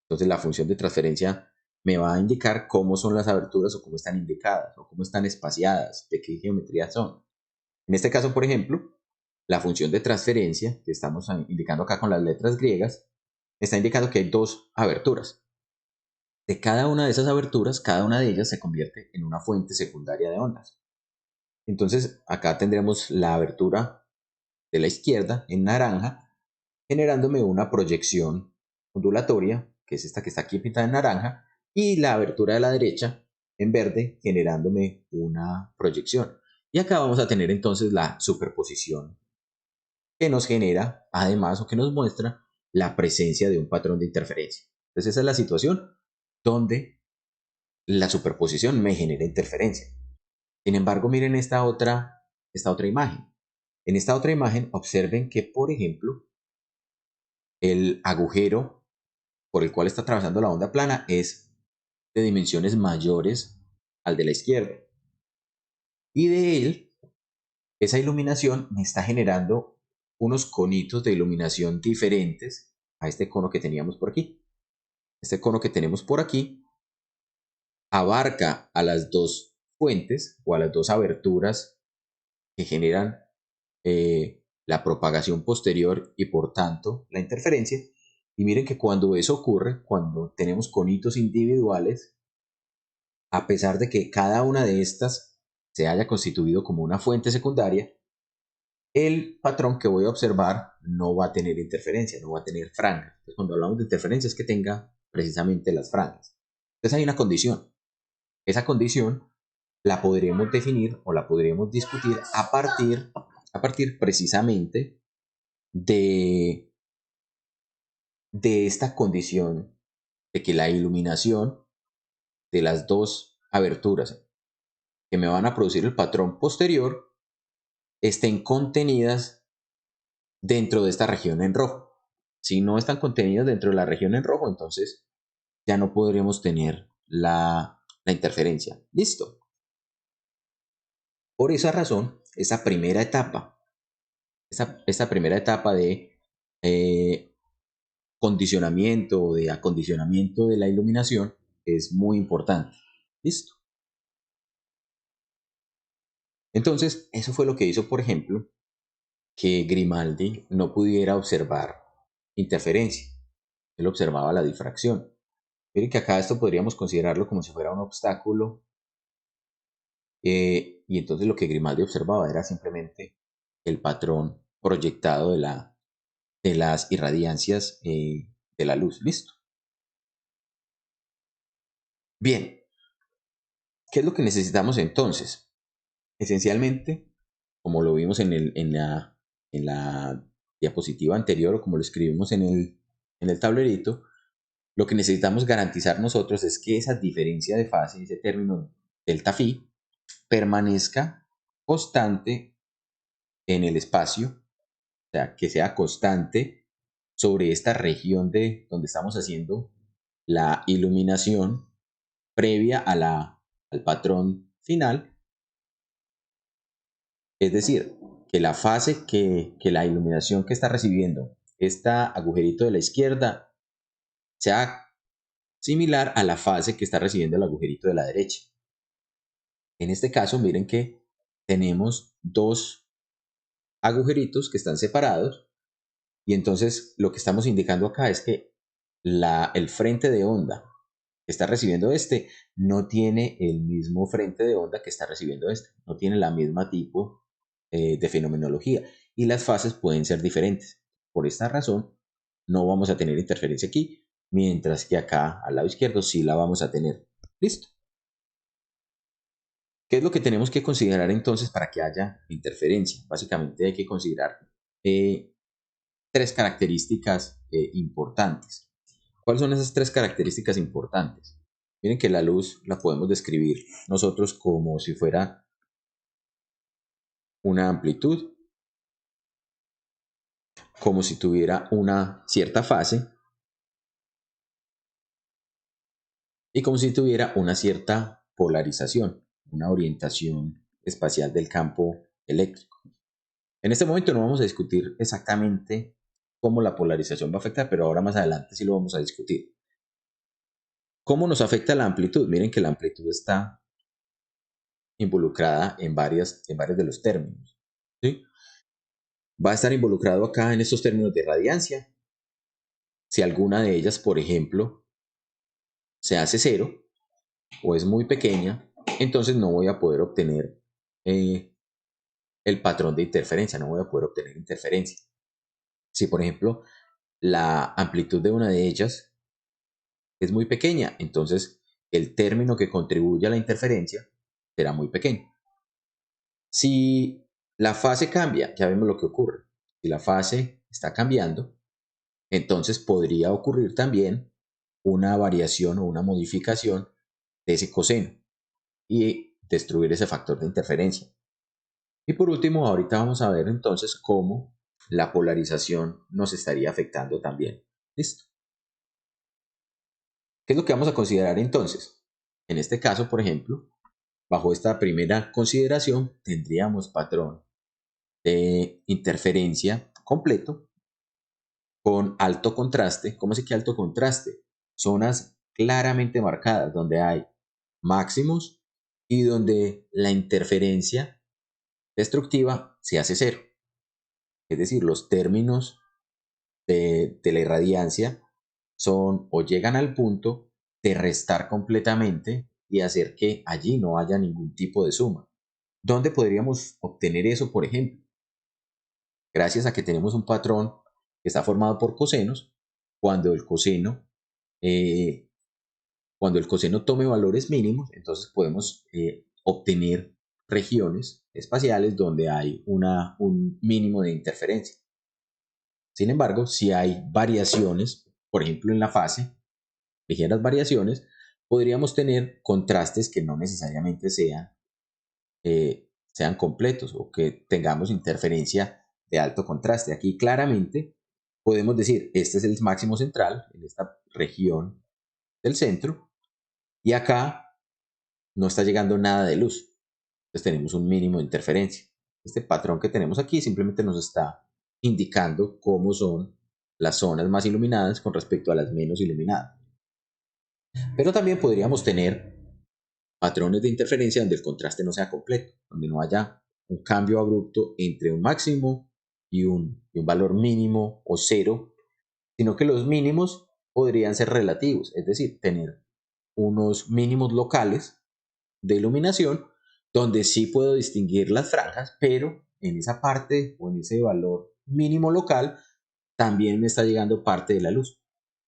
entonces la función de transferencia me va a indicar cómo son las aberturas o cómo están indicadas o cómo están espaciadas, de qué geometría son. En este caso, por ejemplo, la función de transferencia que estamos indicando acá con las letras griegas está indicando que hay dos aberturas. De cada una de esas aberturas, cada una de ellas se convierte en una fuente secundaria de ondas. Entonces, acá tendremos la abertura de la izquierda en naranja, generándome una proyección ondulatoria, que es esta que está aquí pintada en naranja, y la abertura de la derecha en verde, generándome una proyección. Y acá vamos a tener entonces la superposición que nos genera, además, o que nos muestra la presencia de un patrón de interferencia. Entonces esa es la situación donde la superposición me genera interferencia. Sin embargo, miren esta otra imagen. En esta otra imagen, observen que, por ejemplo, el agujero por el cual está atravesando la onda plana es de dimensiones mayores al de la izquierda. Y de él, esa iluminación me está generando unos conitos de iluminación diferentes a este cono que teníamos por aquí. Este cono que tenemos por aquí abarca a las dos fuentes o a las dos aberturas que generan la propagación posterior y por tanto la interferencia. Y miren que cuando eso ocurre, cuando tenemos conitos individuales, a pesar de que cada una de estas se haya constituido como una fuente secundaria, el patrón que voy a observar no va a tener interferencia, no va a tener franjas. Entonces, cuando hablamos de interferencia es que tenga precisamente las franjas. Entonces hay una condición. Esa condición la podremos definir o la podremos discutir a partir precisamente de esta condición de que la iluminación de las dos aberturas que me van a producir el patrón posterior estén contenidas dentro de esta región en rojo. Si no están contenidas dentro de la región en rojo, entonces ya no podremos tener la interferencia. Listo. Por esa razón, esta primera etapa de condicionamiento o de acondicionamiento de la iluminación es muy importante. Listo. Entonces, eso fue lo que hizo, por ejemplo, que Grimaldi no pudiera observar interferencia. Él observaba la difracción. Miren que acá esto podríamos considerarlo como si fuera un obstáculo Y entonces lo que Grimaldi observaba era simplemente el patrón proyectado de las irradiancias de la luz. Listo. Bien, ¿qué es lo que necesitamos entonces? Esencialmente, como lo vimos en la diapositiva anterior o como lo escribimos en el tablerito, lo que necesitamos garantizar nosotros es que esa diferencia de fase, ese término delta phi, permanezca constante en el espacio, o sea, que sea constante sobre esta región de donde estamos haciendo la iluminación previa al patrón final, es decir, que la fase, que la iluminación que está recibiendo este agujerito de la izquierda sea similar a la fase que está recibiendo el agujerito de la derecha. En este caso, miren que tenemos dos agujeritos que están separados y entonces lo que estamos indicando acá es que el frente de onda que está recibiendo este no tiene el mismo frente de onda que está recibiendo este, no tiene la misma tipo de fenomenología y las fases pueden ser diferentes. Por esta razón no vamos a tener interferencia aquí, mientras que acá al lado izquierdo sí la vamos a tener. ¿Listo? ¿Qué es lo que tenemos que considerar entonces para que haya interferencia? Básicamente hay que considerar tres características importantes. ¿Cuáles son esas tres características importantes? Miren que la luz la podemos describir nosotros como si fuera una amplitud, como si tuviera una cierta fase y como si tuviera una cierta polarización, una orientación espacial del campo eléctrico. En este momento no vamos a discutir exactamente cómo la polarización va a afectar, pero ahora más adelante sí lo vamos a discutir. ¿Cómo nos afecta la amplitud? Miren que la amplitud está involucrada en varios de los términos, ¿sí? Va a estar involucrado acá en estos términos de radiancia. Si alguna de ellas, por ejemplo, se hace cero o es muy pequeña, entonces no voy a poder obtener el patrón de interferencia, no voy a poder obtener interferencia. Si, por ejemplo, la amplitud de una de ellas es muy pequeña, entonces el término que contribuye a la interferencia será muy pequeño. Si la fase cambia, ya vemos lo que ocurre. Si la fase está cambiando, entonces podría ocurrir también una variación o una modificación de ese coseno y destruir ese factor de interferencia. Y por último, ahorita vamos a ver entonces cómo la polarización nos estaría afectando también. ¿Listo? ¿Qué es lo que vamos a considerar entonces? En este caso, por ejemplo, bajo esta primera consideración, tendríamos patrón de interferencia completo con alto contraste. ¿Cómo se que alto contraste? Zonas claramente marcadas donde hay máximos y donde la interferencia destructiva se hace cero. Es decir, los términos de la irradiancia son o llegan al punto de restar completamente y hacer que allí no haya ningún tipo de suma. ¿Dónde podríamos obtener eso, por ejemplo? Gracias a que tenemos un patrón que está formado por cosenos, cuando el coseno, tome valores mínimos, entonces podemos obtener regiones espaciales donde hay un mínimo de interferencia. Sin embargo, si hay variaciones, por ejemplo en la fase, ligeras variaciones, podríamos tener contrastes que no necesariamente sean completos o que tengamos interferencia de alto contraste. Aquí claramente podemos decir, este es el máximo central en esta región del centro y acá no está llegando nada de luz. Entonces tenemos un mínimo de interferencia. Este patrón que tenemos aquí simplemente nos está indicando cómo son las zonas más iluminadas con respecto a las menos iluminadas. Pero también podríamos tener patrones de interferencia donde el contraste no sea completo, donde no haya un cambio abrupto entre un máximo y un valor mínimo o cero, sino que los mínimos podrían ser relativos, es decir, tener unos mínimos locales de iluminación donde sí puedo distinguir las franjas, pero en esa parte o en ese valor mínimo local también me está llegando parte de la luz.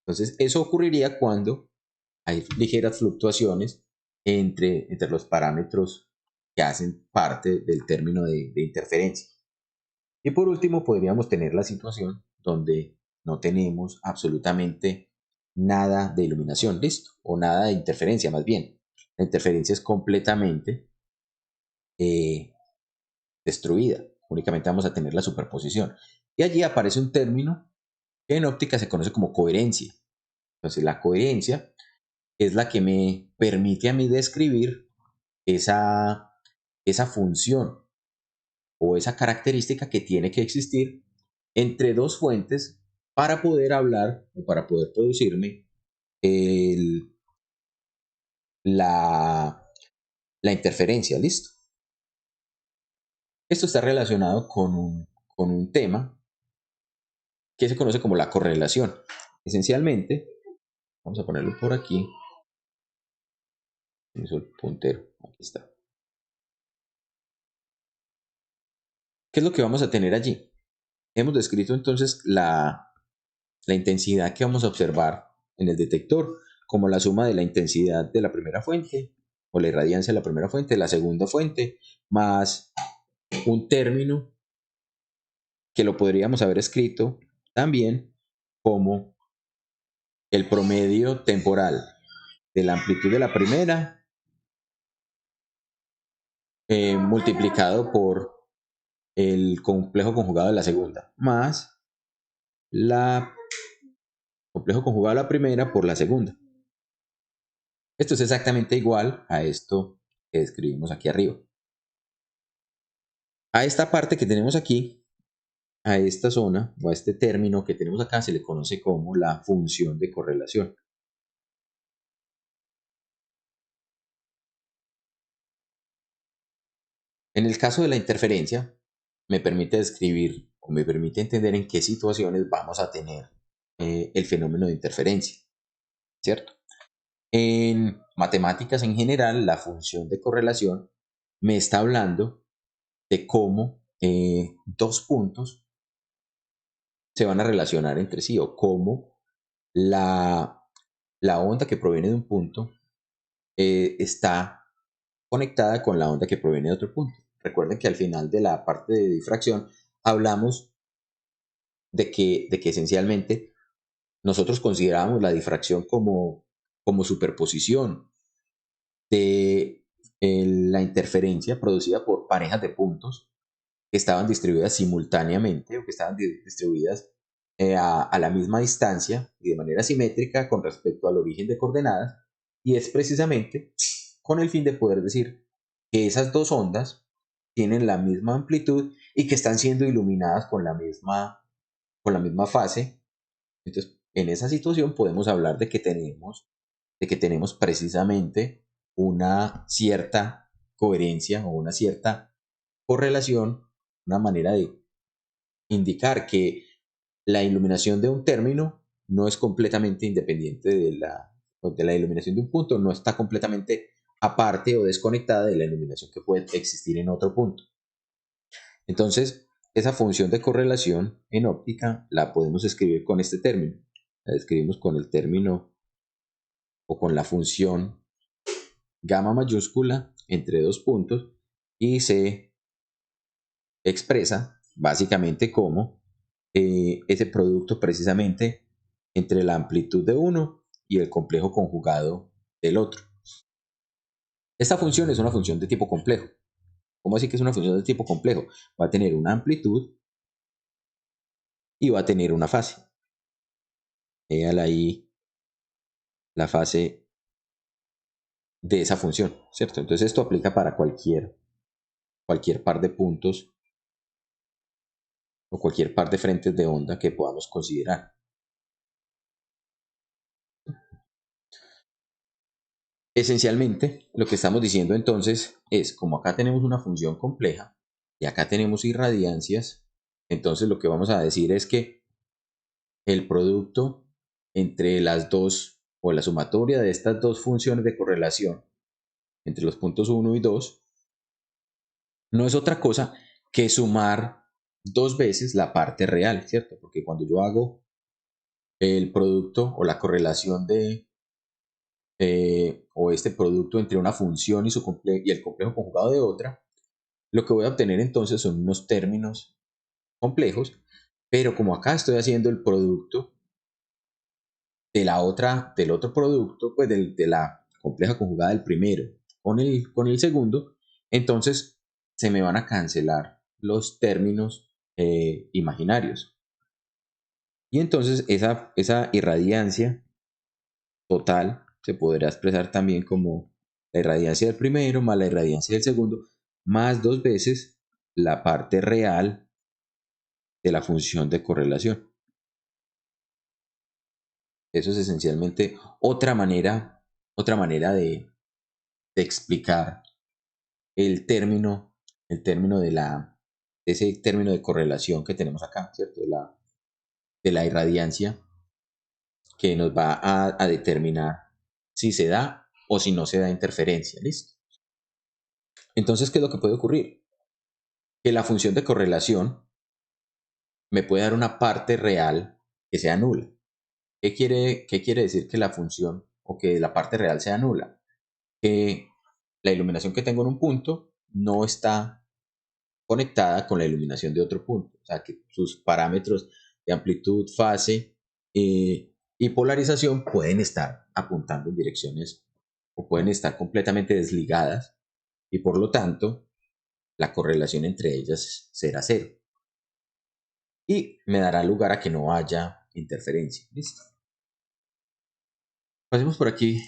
Entonces, eso ocurriría cuando hay ligeras fluctuaciones entre los parámetros que hacen parte del término de interferencia. Y por último, podríamos tener la situación donde no tenemos absolutamente nada de iluminación, listo, o nada de interferencia más bien. La interferencia es completamente destruida, únicamente vamos a tener la superposición. Y allí aparece un término que en óptica se conoce como coherencia. Entonces la coherencia es la que me permite a mí describir esa función o esa característica que tiene que existir entre dos fuentes para poder hablar o para poder producirme el- la, la interferencia, ¿listo? Esto está relacionado con un tema que se conoce como la correlación. Esencialmente, vamos a ponerlo por aquí. Eso el puntero, aquí está. ¿Qué es lo que vamos a tener allí? Hemos descrito entonces la intensidad que vamos a observar en el detector como la suma de la intensidad de la primera fuente o la irradiancia de la primera fuente, la segunda fuente, más un término que lo podríamos haber escrito también como el promedio temporal de la amplitud de la primera multiplicado por el complejo conjugado de la segunda, más la complejo conjugado de la primera por la segunda. Esto es exactamente igual a esto que describimos aquí arriba. A esta parte que tenemos aquí, a esta zona o a este término que tenemos acá se le conoce como la función de correlación. En el caso de la interferencia, me permite describir o me permite entender en qué situaciones vamos a tener el fenómeno de interferencia, ¿cierto? En matemáticas en general, la función de correlación me está hablando de cómo dos puntos se van a relacionar entre sí o cómo la onda que proviene de un punto está conectada con la onda que proviene de otro punto. Recuerden que al final de la parte de difracción hablamos de que esencialmente nosotros consideramos la difracción como superposición de la interferencia producida por parejas de puntos que estaban distribuidas simultáneamente o que estaban distribuidas a la misma distancia y de manera simétrica con respecto al origen de coordenadas, y es precisamente con el fin de poder decir que esas dos ondas tienen la misma amplitud y que están siendo iluminadas con la misma fase. Entonces, en esa situación podemos hablar de que tenemos precisamente una cierta coherencia o una cierta correlación, una manera de indicar que la iluminación de un término no es completamente independiente de la iluminación de un punto, no está completamente aparte o desconectada de la iluminación que puede existir en otro punto. Entonces, esa función de correlación en óptica la podemos escribir con este término. La escribimos con el término o con la función gamma mayúscula entre dos puntos y se expresa básicamente como ese producto precisamente entre la amplitud de uno y el complejo conjugado del otro. Esta función es una función de tipo complejo. ¿Cómo así que es una función de tipo complejo? Va a tener una amplitud y va a tener una fase. Véala ahí la fase de esa función, ¿cierto? Entonces esto aplica para cualquier par de puntos o cualquier par de frentes de onda que podamos considerar. Esencialmente, lo que estamos diciendo entonces es, como acá tenemos una función compleja y acá tenemos irradiancias, entonces lo que vamos a decir es que el producto entre las dos o la sumatoria de estas dos funciones de correlación entre los puntos 1 y 2 no es otra cosa que sumar 2 veces la parte real, ¿cierto? Porque cuando yo hago el producto o la correlación o este producto entre una función y el complejo conjugado de otra, lo que voy a obtener entonces son unos términos complejos, pero como acá estoy haciendo el producto del otro producto, pues de la compleja conjugada del primero con el segundo, entonces se me van a cancelar los términos imaginarios. Y entonces esa irradiancia total se podrá expresar también como la irradiancia del primero más la irradiancia del segundo, más 2 veces la parte real de la función de correlación. Eso es esencialmente otra manera de explicar el término ese término de correlación que tenemos acá, ¿cierto? De la irradiancia que nos va a determinar si se da o si no se da interferencia, ¿listo? Entonces, ¿qué es lo que puede ocurrir? Que la función de correlación me puede dar una parte real que sea nula. ¿Qué quiere decir que la función o que la parte real sea nula? Que la iluminación que tengo en un punto no está conectada con la iluminación de otro punto. O sea, que sus parámetros de amplitud, fase y polarización pueden estar apuntando en direcciones o pueden estar completamente desligadas y por lo tanto la correlación entre ellas será cero. Y me dará lugar a que no haya interferencia. ¿Listo? Pasemos por aquí.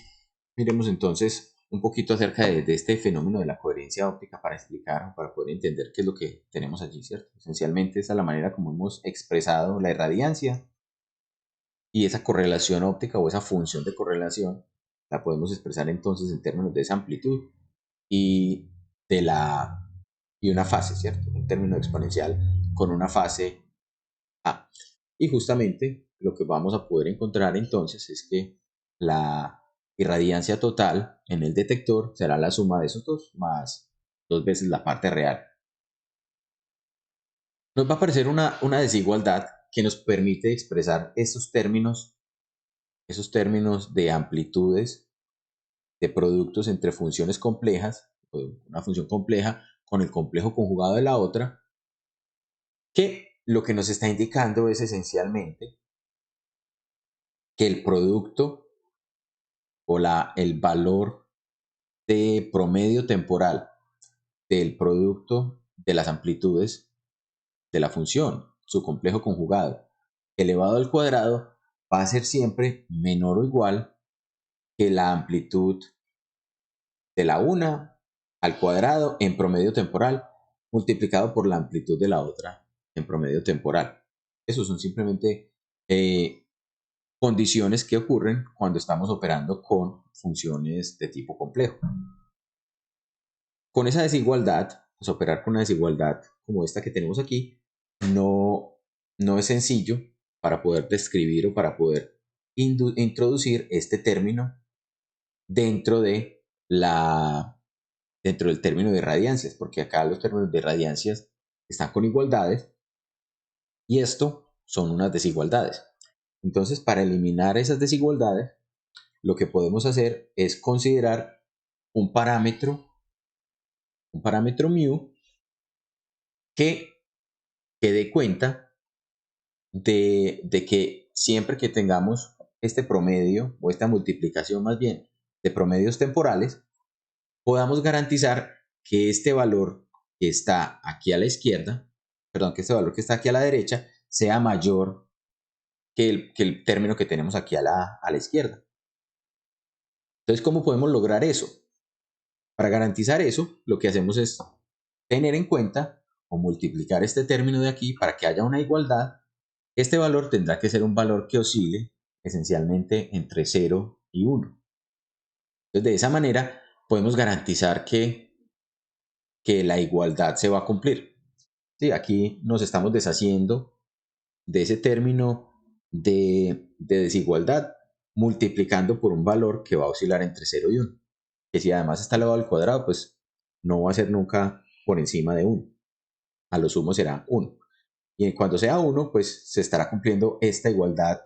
Miremos entonces un poquito acerca de este fenómeno de la coherencia óptica para explicar o para poder entender qué es lo que tenemos allí, ¿cierto? Esencialmente esa es la manera como hemos expresado la irradiancia y esa correlación óptica o esa función de correlación la podemos expresar entonces en términos de esa amplitud y y una fase, ¿cierto? Un término exponencial con una fase A. Y justamente lo que vamos a poder encontrar entonces es que la irradiancia total en el detector será la suma de esos dos más 2 veces la parte real. Nos va a aparecer una desigualdad que nos permite expresar esos términos de amplitudes de productos entre funciones complejas, una función compleja con el complejo conjugado de la otra, que lo que nos está indicando es esencialmente que el producto o el valor de promedio temporal del producto de las amplitudes de la función, su complejo conjugado, elevado al cuadrado, va a ser siempre menor o igual que la amplitud de la una al cuadrado en promedio temporal multiplicado por la amplitud de la otra en promedio temporal. Esos son simplemente condiciones que ocurren cuando estamos operando con funciones de tipo complejo. Con esa desigualdad, pues operar con una desigualdad como esta que tenemos aquí, no es sencillo para poder describir o para poder introducir este término dentro dentro del término de radiancias, porque acá los términos de radiancias están con igualdades y esto son unas desigualdades. Entonces, para eliminar esas desigualdades, lo que podemos hacer es considerar un parámetro mu que dé cuenta de que siempre que tengamos este promedio o esta multiplicación más bien de promedios temporales, podamos garantizar que este valor que está aquí a la izquierda, perdón, que este valor que está aquí a la derecha sea mayor que el término que tenemos aquí a la izquierda. Entonces, ¿cómo podemos lograr eso? Para garantizar eso, lo que hacemos es tener en cuenta o multiplicar este término de aquí para que haya una igualdad. Este valor tendrá que ser un valor que oscile esencialmente entre 0 y 1. Entonces, de esa manera podemos garantizar que la igualdad se va a cumplir. Sí, aquí nos estamos deshaciendo de ese término de desigualdad multiplicando por un valor que va a oscilar entre 0 y 1. Que si además está elevado al cuadrado, pues no va a ser nunca por encima de 1. A lo sumo será 1. Y cuando sea 1, pues se estará cumpliendo esta igualdad,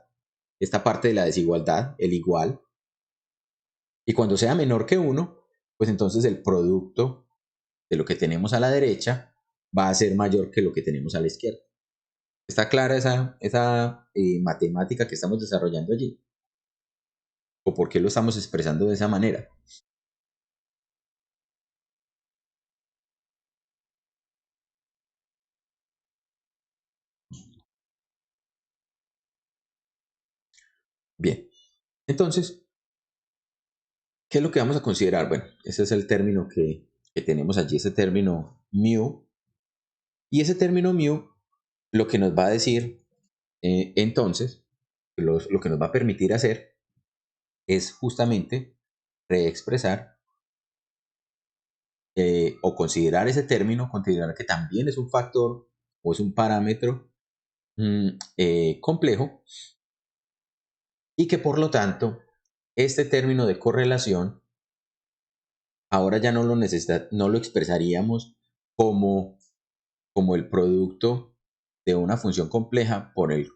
esta parte de la desigualdad, el igual. Y cuando sea menor que 1, pues entonces el producto de lo que tenemos a la derecha va a ser mayor que lo que tenemos a la izquierda. ¿Está clara esa matemática que estamos desarrollando allí? ¿O por qué lo estamos expresando de esa manera? Bien, entonces, ¿qué es lo que vamos a considerar? Bueno, ese es el término que tenemos allí, ese término mu. Y ese término mu lo que nos va a decir, entonces, lo que nos va a permitir hacer es justamente reexpresar o considerar ese término, considerar que también es un factor o es un parámetro complejo y que por lo tanto este término de correlación ahora ya no lo expresaríamos como, como el producto de una función compleja por el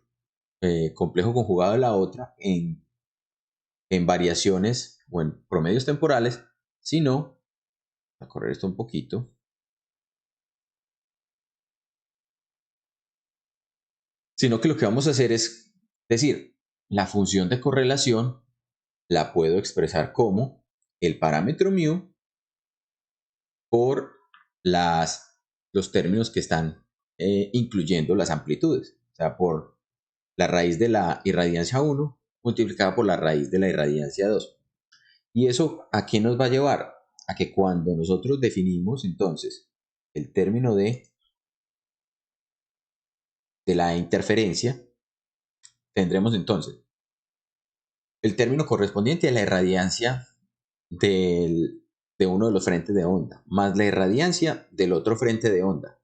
complejo conjugado de la otra en variaciones o en promedios temporales, sino, a correr esto un poquito, sino que lo que vamos a hacer es decir, la función de correlación la puedo expresar como el parámetro mu por los términos que están incluyendo las amplitudes, o sea, por la raíz de la irradiancia 1 multiplicada por la raíz de la irradiancia 2. ¿Y eso a qué nos va a llevar? A que cuando nosotros definimos entonces el término de la interferencia, tendremos entonces el término correspondiente a la irradiancia de uno de los frentes de onda, más la irradiancia del otro frente de onda,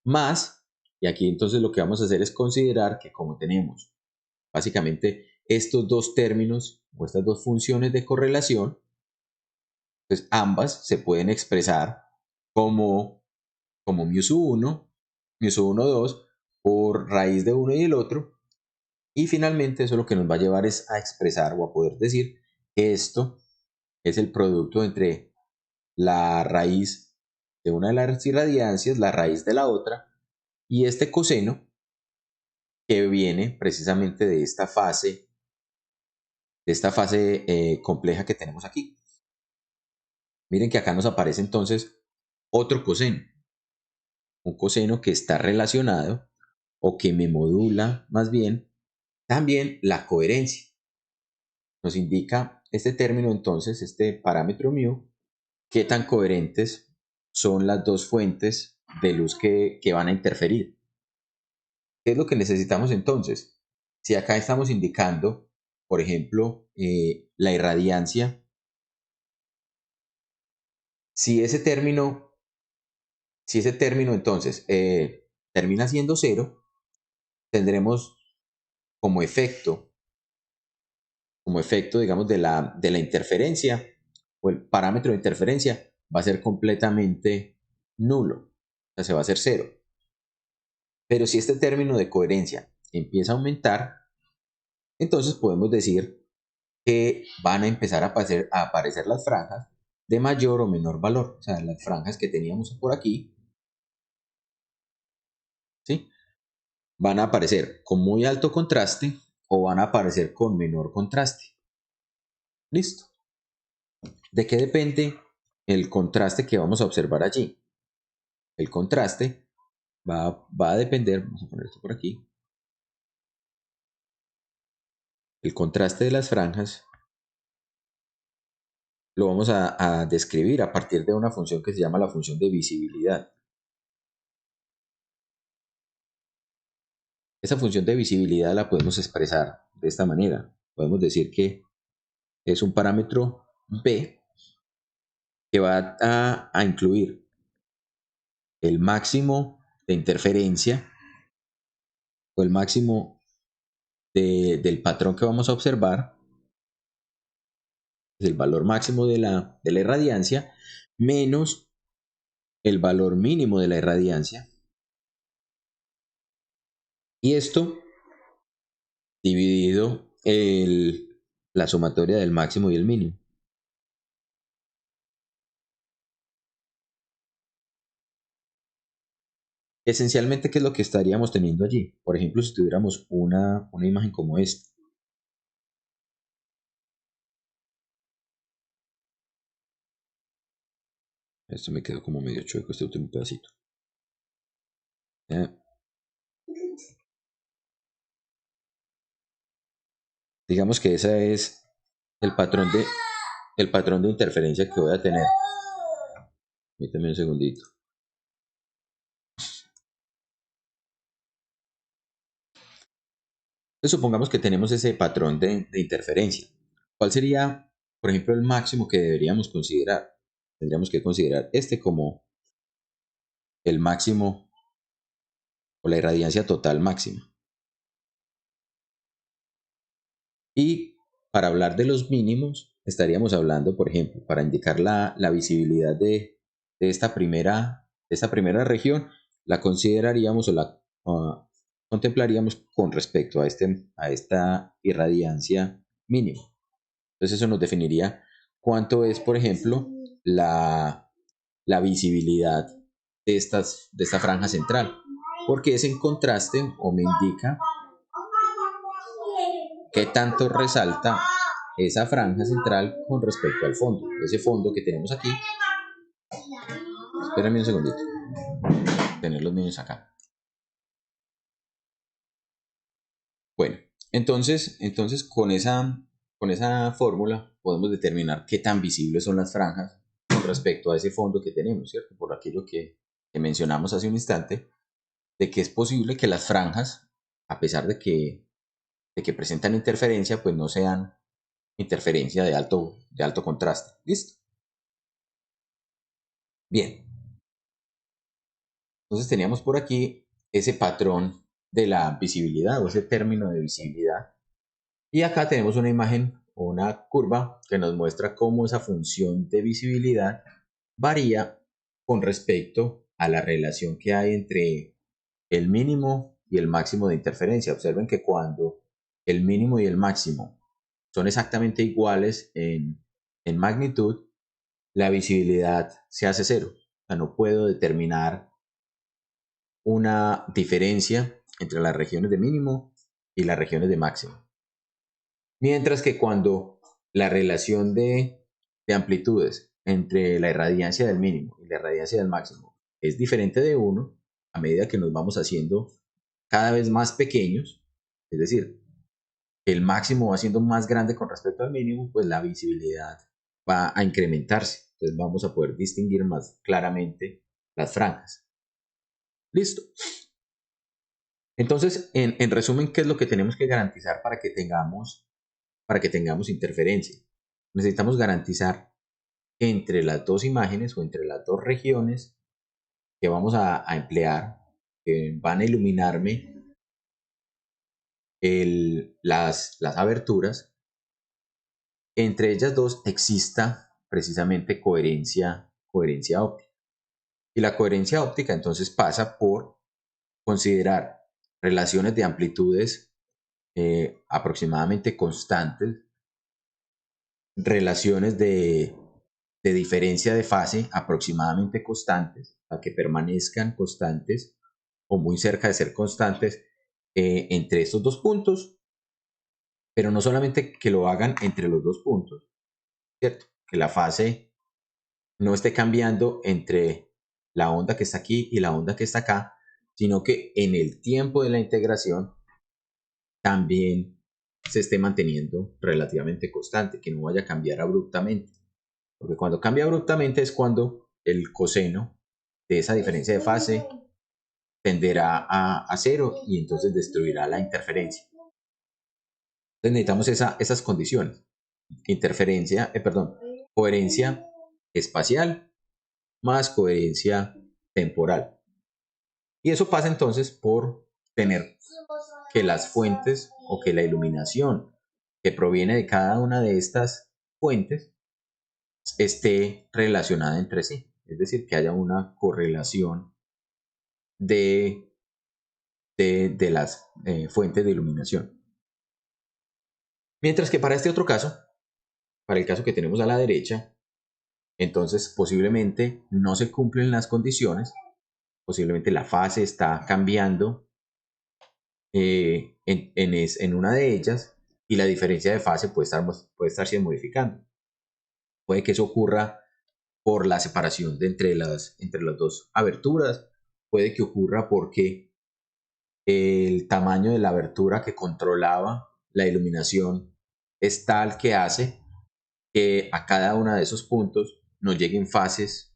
más, y aquí entonces lo que vamos a hacer es considerar que como tenemos básicamente estos dos términos o estas dos funciones de correlación, pues ambas se pueden expresar como mu sub 1, mu sub 1, 2 por raíz de uno y el otro. Y finalmente eso lo que nos va a llevar es a expresar o a poder decir que esto es el producto entre la raíz de una de las irradiancias, la raíz de la otra, y este coseno que viene precisamente de esta fase compleja que tenemos aquí. Miren que acá nos aparece entonces otro coseno, un coseno que está relacionado o que me modula más bien también la coherencia. Nos indica este término entonces, este parámetro mu, qué tan coherentes son las dos fuentes de luz que van a interferir. ¿Qué es lo que necesitamos entonces? Si acá estamos indicando, por ejemplo, la irradiancia, si ese término entonces termina siendo 0, tendremos como efecto, digamos, de la interferencia, o el parámetro de interferencia va a ser completamente nulo, o sea, se va a hacer 0. Pero si este término de coherencia empieza a aumentar, entonces podemos decir que van a empezar a aparecer las franjas de mayor o menor valor, o sea, las franjas que teníamos por aquí, ¿sí? Van a aparecer con muy alto contraste o van a aparecer con menor contraste. Listo. ¿De qué depende el contraste que vamos a observar allí? El contraste va a depender, vamos a poner esto por aquí, el contraste de las franjas lo vamos a describir a partir de una función que se llama la función de visibilidad. Esa función de visibilidad la podemos expresar de esta manera. Podemos decir que es un parámetro B que va a incluir el máximo de interferencia o el máximo del patrón que vamos a observar, es el valor máximo de la irradiancia, menos el valor mínimo de la irradiancia. Y esto dividido la sumatoria del máximo y el mínimo. Esencialmente, ¿qué es lo que estaríamos teniendo allí? Por ejemplo, si tuviéramos una imagen como esta. Esto me quedó como medio chueco, este último pedacito. ¿Ya? Digamos que ese es el patrón de interferencia que voy a tener. Permítame un segundito. Entonces, supongamos que tenemos ese patrón de interferencia. ¿Cuál sería, por ejemplo, el máximo que deberíamos considerar? Tendríamos que considerar este como el máximo o la irradiancia total máxima. Y para hablar de los mínimos, estaríamos hablando, por ejemplo, para indicar la visibilidad de esta primera región, la consideraríamos o la contemplaríamos con respecto a esta irradiancia mínima. Entonces eso nos definiría cuánto es, por ejemplo, la visibilidad de esta franja central, porque es en contraste o me indica qué tanto resalta esa franja central con respecto al fondo. Ese fondo que tenemos aquí. Espérenme un segundito. Tener los niños acá. Bueno, entonces con esa fórmula podemos determinar qué tan visibles son las franjas con respecto a ese fondo que tenemos, ¿cierto? Por aquello que mencionamos hace un instante, de que es posible que las franjas, a pesar de que presentan interferencia, pues no sean interferencia de alto contraste. ¿Listo? Bien. Entonces teníamos por aquí ese patrón de la visibilidad o ese término de visibilidad. Y acá tenemos una imagen o una curva que nos muestra cómo esa función de visibilidad varía con respecto a la relación que hay entre el mínimo y el máximo de interferencia. Observen que cuando el mínimo y el máximo son exactamente iguales en magnitud, la visibilidad se hace cero. O sea, no puedo determinar una diferencia entre las regiones de mínimo y las regiones de máximo. Mientras que cuando la relación de amplitudes entre la irradiancia del mínimo y la irradiancia del máximo es diferente de 1, a medida que nos vamos haciendo cada vez más pequeños, es decir, el máximo va siendo más grande con respecto al mínimo, pues la visibilidad va a incrementarse. Entonces vamos a poder distinguir más claramente las franjas. Listo. Entonces, en resumen, ¿qué es lo que tenemos que garantizar para que tengamos interferencia? Necesitamos garantizar que entre las dos imágenes o entre las dos regiones que vamos a emplear, que van a iluminarme las aberturas, entre ellas dos exista precisamente coherencia óptica. Y la coherencia óptica entonces pasa por considerar relaciones de amplitudes aproximadamente constantes, relaciones de diferencia de fase aproximadamente constantes, a que permanezcan constantes o muy cerca de ser constantes entre estos dos puntos, pero no solamente que lo hagan entre los dos puntos, ¿cierto? Que la fase no esté cambiando entre la onda que está aquí y la onda que está acá, sino que en el tiempo de la integración también se esté manteniendo relativamente constante, que no vaya a cambiar abruptamente. Porque cuando cambia abruptamente es cuando el coseno de esa diferencia de fase tenderá a cero y entonces destruirá la interferencia. Entonces necesitamos esas condiciones. Coherencia espacial más coherencia temporal. Y eso pasa entonces por tener que las fuentes o que la iluminación que proviene de cada una de estas fuentes esté relacionada entre sí. es decir, que haya una correlación de las fuentes de iluminación. Mientras que para este otro caso, para el caso que tenemos a la derecha, entonces posiblemente no se cumplen las condiciones, posiblemente la fase está cambiando en una de ellas y la diferencia de fase puede estarse modificando. Puede que eso ocurra por la separación entre las dos aberturas, puede que ocurra porque el tamaño de la abertura que controlaba la iluminación es tal que hace que a cada uno de esos puntos nos lleguen fases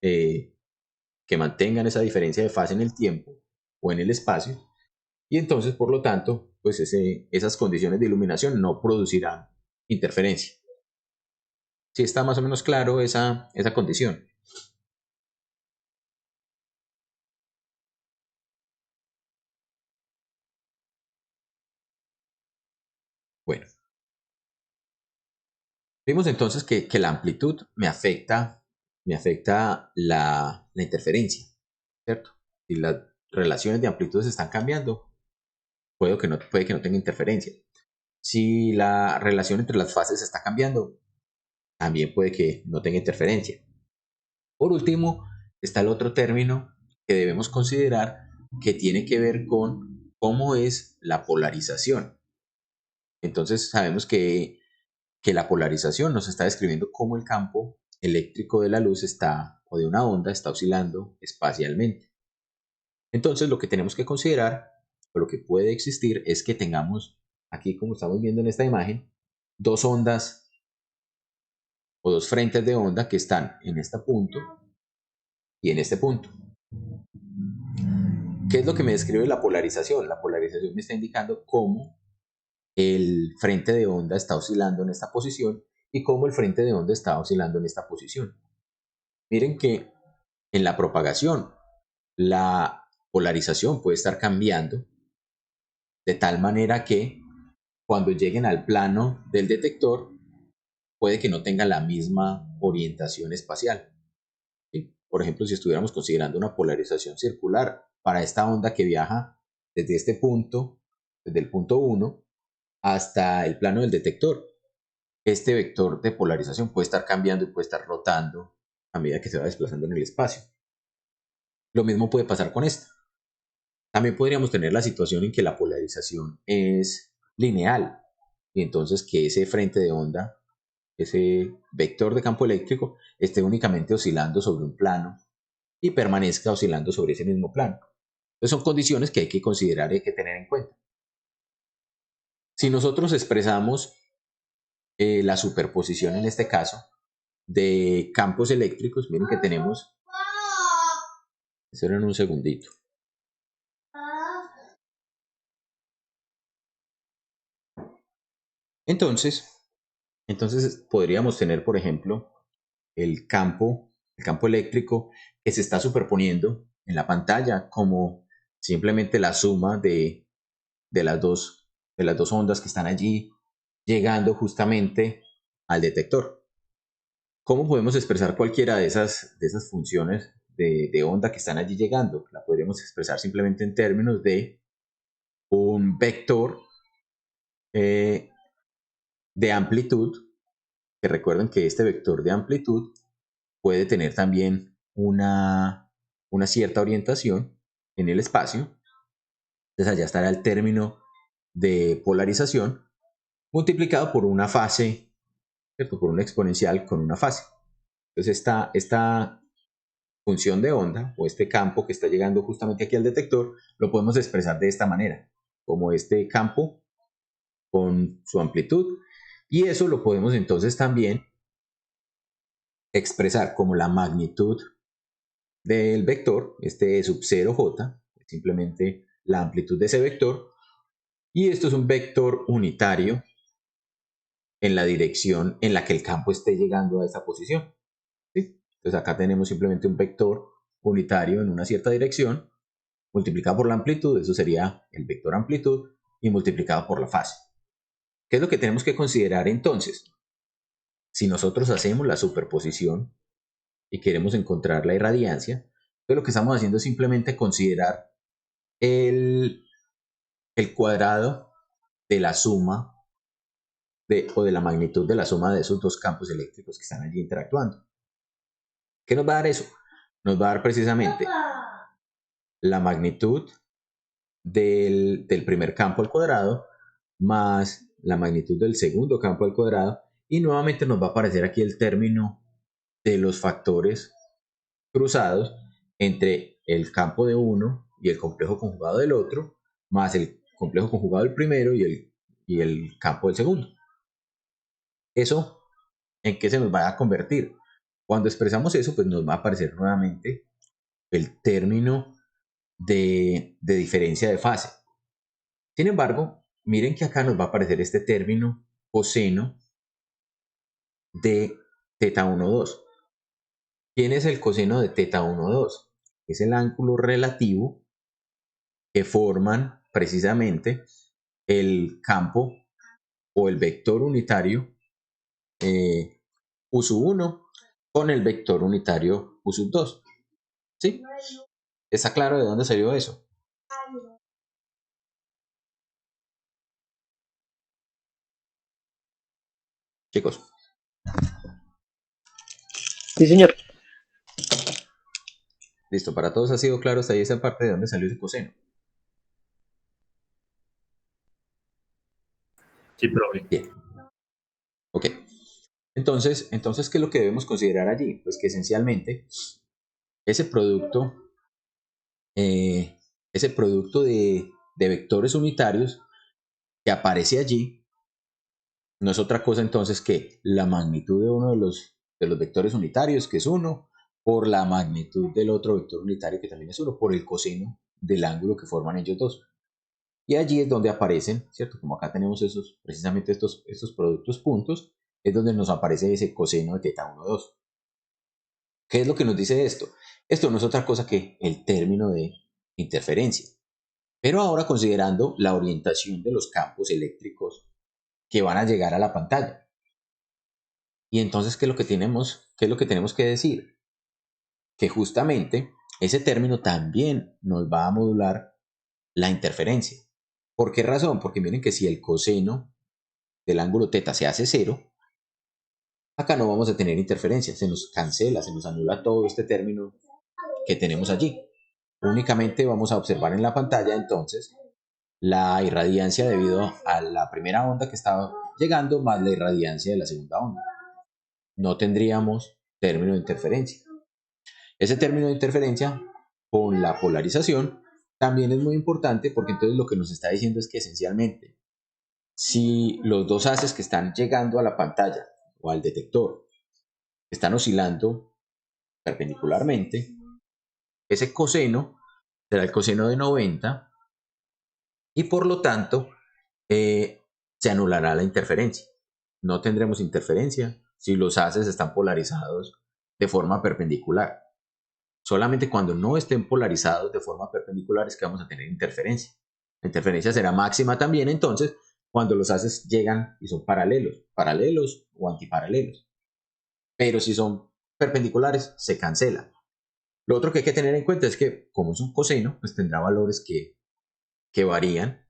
que mantengan esa diferencia de fase en el tiempo o en el espacio, y entonces por lo tanto pues esas condiciones de iluminación no producirán interferencia. Si está más o menos claro esa condición. Bueno, vimos entonces que la amplitud me afecta la interferencia, ¿cierto? Si las relaciones de amplitudes están cambiando, puede que no tenga interferencia. Si la relación entre las fases está cambiando, también puede que no tenga interferencia. Por último, está el otro término que debemos considerar que tiene que ver con cómo es la polarización. Entonces sabemos que la polarización nos está describiendo cómo el campo eléctrico de la luz o de una onda está oscilando espacialmente. Entonces lo que tenemos que considerar, o lo que puede existir, es que tengamos aquí, como estamos viendo en esta imagen, dos ondas o dos frentes de onda que están en este punto y en este punto. ¿Qué es lo que me describe la polarización? La polarización me está indicando cómo el frente de onda está oscilando en esta posición y cómo el frente de onda está oscilando en esta posición. Miren que en la propagación la polarización puede estar cambiando de tal manera que cuando lleguen al plano del detector puede que no tenga la misma orientación espacial. ¿Sí? Por ejemplo, si estuviéramos considerando una polarización circular para esta onda que viaja desde este punto, desde el punto 1 hasta el plano del detector, este vector de polarización puede estar cambiando y puede estar rotando a medida que se va desplazando en el espacio. Lo mismo puede pasar con esta. También podríamos tener la situación en que la polarización es lineal y entonces que ese frente de onda, ese vector de campo eléctrico, esté únicamente oscilando sobre un plano y permanezca oscilando sobre ese mismo plano. Entonces son condiciones que hay que considerar y hay que tener en cuenta. Si nosotros expresamos la superposición en este caso de campos eléctricos, miren que tenemos, esperen un segundito. Entonces podríamos tener, por ejemplo, el campo eléctrico que se está superponiendo en la pantalla como simplemente la suma de las dos ondas que están allí llegando justamente al detector. ¿Cómo podemos expresar cualquiera de esas funciones de onda que están allí llegando? La podríamos expresar simplemente en términos de un vector de amplitud, que recuerden que este vector de amplitud puede tener también una cierta orientación en el espacio. Entonces allá estará el término de polarización multiplicado por una fase, ¿cierto? Por una exponencial con una fase. Entonces esta función de onda o este campo que está llegando justamente aquí al detector lo podemos expresar de esta manera, como este campo con su amplitud, y eso lo podemos entonces también expresar como la magnitud del vector, este E sub 0j, simplemente la amplitud de ese vector, y esto es un vector unitario en la dirección en la que el campo esté llegando a esta posición. ¿Sí? Entonces acá tenemos simplemente un vector unitario en una cierta dirección, multiplicado por la amplitud, eso sería el vector amplitud, y multiplicado por la fase. ¿Qué es lo que tenemos que considerar entonces? Si nosotros hacemos la superposición y queremos encontrar la irradiancia, entonces lo que estamos haciendo es simplemente considerar el cuadrado de la suma o de la magnitud de la suma de esos dos campos eléctricos que están allí interactuando. ¿Qué nos va a dar eso? Nos va a dar precisamente la magnitud del primer campo al cuadrado más la magnitud del segundo campo al cuadrado, y nuevamente nos va a aparecer aquí el término de los factores cruzados entre el campo de uno y el complejo conjugado del otro, más el complejo conjugado del primero y el campo del segundo. ¿Eso en qué se nos va a convertir? Cuando expresamos eso, pues nos va a aparecer nuevamente el término de diferencia de fase. Sin embargo, miren que acá nos va a aparecer este término coseno de teta 1, 2. ¿Quién es el coseno de teta 1, 2? Es el ángulo relativo que forman precisamente el campo o el vector unitario U sub 1 con el vector unitario U sub 2. ¿Sí? ¿Está claro de dónde salió eso? Chicos. Sí, señor. Listo, para todos ha sido claro hasta ahí esa parte de dónde salió ese coseno. Sí, profe. Bien. Ok. Entonces, ¿qué es lo que debemos considerar allí? Pues que esencialmente ese producto de vectores unitarios que aparece allí no es otra cosa entonces que la magnitud de uno de los vectores unitarios, que es 1, por la magnitud del otro vector unitario, que también es 1, por el coseno del ángulo que forman ellos dos. Y allí es donde aparecen, ¿cierto? Como acá tenemos precisamente estos productos puntos, es donde nos aparece ese coseno de teta 1, 2. ¿Qué es lo que nos dice esto? Esto no es otra cosa que el término de interferencia. Pero ahora considerando la orientación de los campos eléctricos que van a llegar a la pantalla. Y entonces, ¿qué es lo que tenemos que decir? Que justamente ese término también nos va a modular la interferencia. ¿Por qué razón? Porque miren que si el coseno del ángulo teta se hace 0, acá no vamos a tener interferencia, se nos cancela, se nos anula todo este término que tenemos allí. Únicamente vamos a observar en la pantalla entonces la irradiancia debido a la primera onda que estaba llegando más la irradiancia de la segunda onda. No tendríamos término de interferencia. Ese término de interferencia con la polarización también es muy importante, porque entonces lo que nos está diciendo es que esencialmente si los dos haces que están llegando a la pantalla o al detector están oscilando perpendicularmente, ese coseno será el coseno de 90 y por lo tanto se anulará la interferencia. No tendremos interferencia si los haces están polarizados de forma perpendicular. Solamente cuando no estén polarizados de forma perpendicular es que vamos a tener interferencia. La interferencia será máxima también entonces cuando los haces llegan y son paralelos o antiparalelos. Pero si son perpendiculares, se cancela. Lo otro que hay que tener en cuenta es que como es un coseno, pues tendrá valores que varían.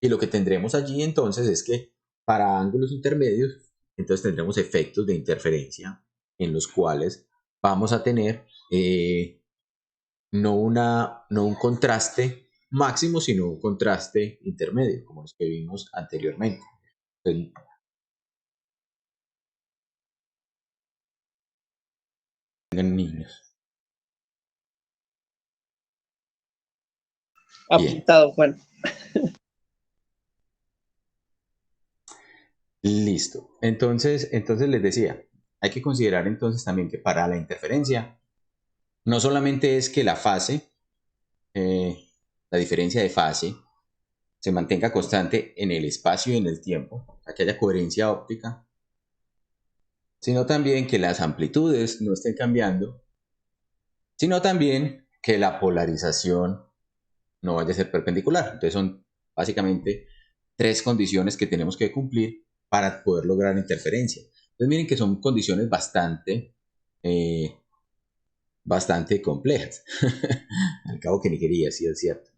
Y lo que tendremos allí entonces es que para ángulos intermedios, entonces tendremos efectos de interferencia en los cuales vamos a tener no un contraste máximo, sino un contraste intermedio, como los que vimos anteriormente. Entonces, niños. Bien. Apuntado, Juan. Listo. Entonces les decía, hay que considerar entonces también que para la interferencia, no solamente es que la fase, la diferencia de fase, se mantenga constante en el espacio y en el tiempo, para que haya coherencia óptica, sino también que las amplitudes no estén cambiando, sino también que la polarización no vaya a ser perpendicular. Entonces son básicamente 3 condiciones que tenemos que cumplir para poder lograr interferencia. Entonces miren que son condiciones bastante bastante complejas. Al cabo que ni quería, sí es cierto.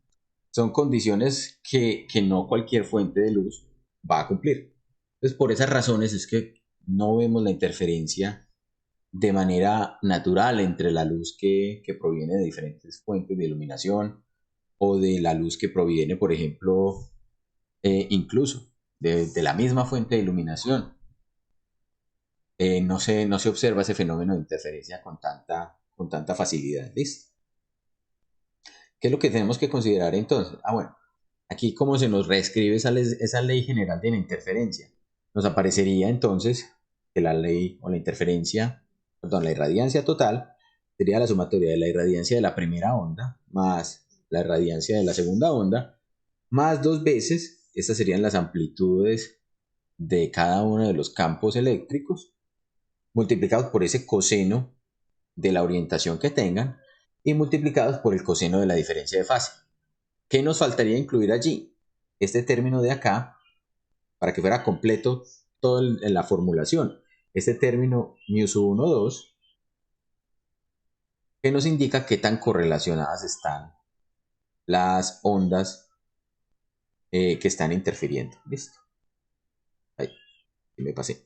Son condiciones que no cualquier fuente de luz va a cumplir. Entonces, por esas razones es que no vemos la interferencia de manera natural entre la luz que proviene de diferentes fuentes de iluminación o de la luz que proviene, por ejemplo, incluso de la misma fuente de iluminación. No se observa ese fenómeno de interferencia con tanta facilidad. ¿Listo? ¿Qué es lo que tenemos que considerar entonces? Bueno, aquí como se nos reescribe esa ley general de la interferencia, nos aparecería entonces que la ley o la interferencia, perdón, la irradiancia total sería la sumatoria de la irradiancia de la primera onda más la irradiancia de la segunda onda, más 2 veces, estas serían las amplitudes de cada uno de los campos eléctricos, multiplicados por ese coseno de la orientación que tengan y multiplicados por el coseno de la diferencia de fase. ¿Qué nos faltaría incluir allí? Este término de acá, para que fuera completo toda la formulación. Este término μ1, 2, que nos indica qué tan correlacionadas están las ondas que están interfiriendo. ¿Listo? Ahí me pasé.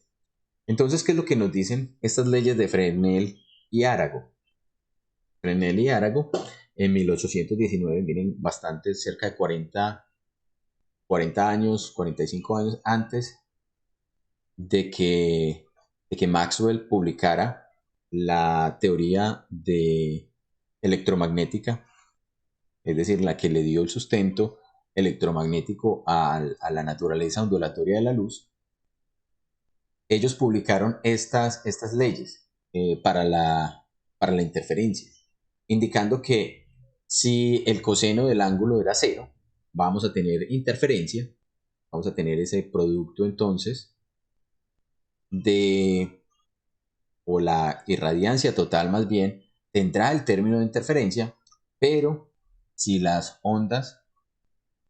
Entonces, ¿qué es lo que nos dicen estas leyes de Fresnel y Arago? Fresnel y Arago en 1819, miren, bastante, cerca de 40 años, 45 años antes de que Maxwell publicara la teoría de electromagnética, es decir, la que le dio el sustento electromagnético a la naturaleza ondulatoria de la luz. Ellos publicaron estas leyes para la interferencia, indicando que si el coseno del ángulo era 0, vamos a tener interferencia, vamos a tener ese producto entonces o la irradiancia total más bien, tendrá el término de interferencia, pero si las ondas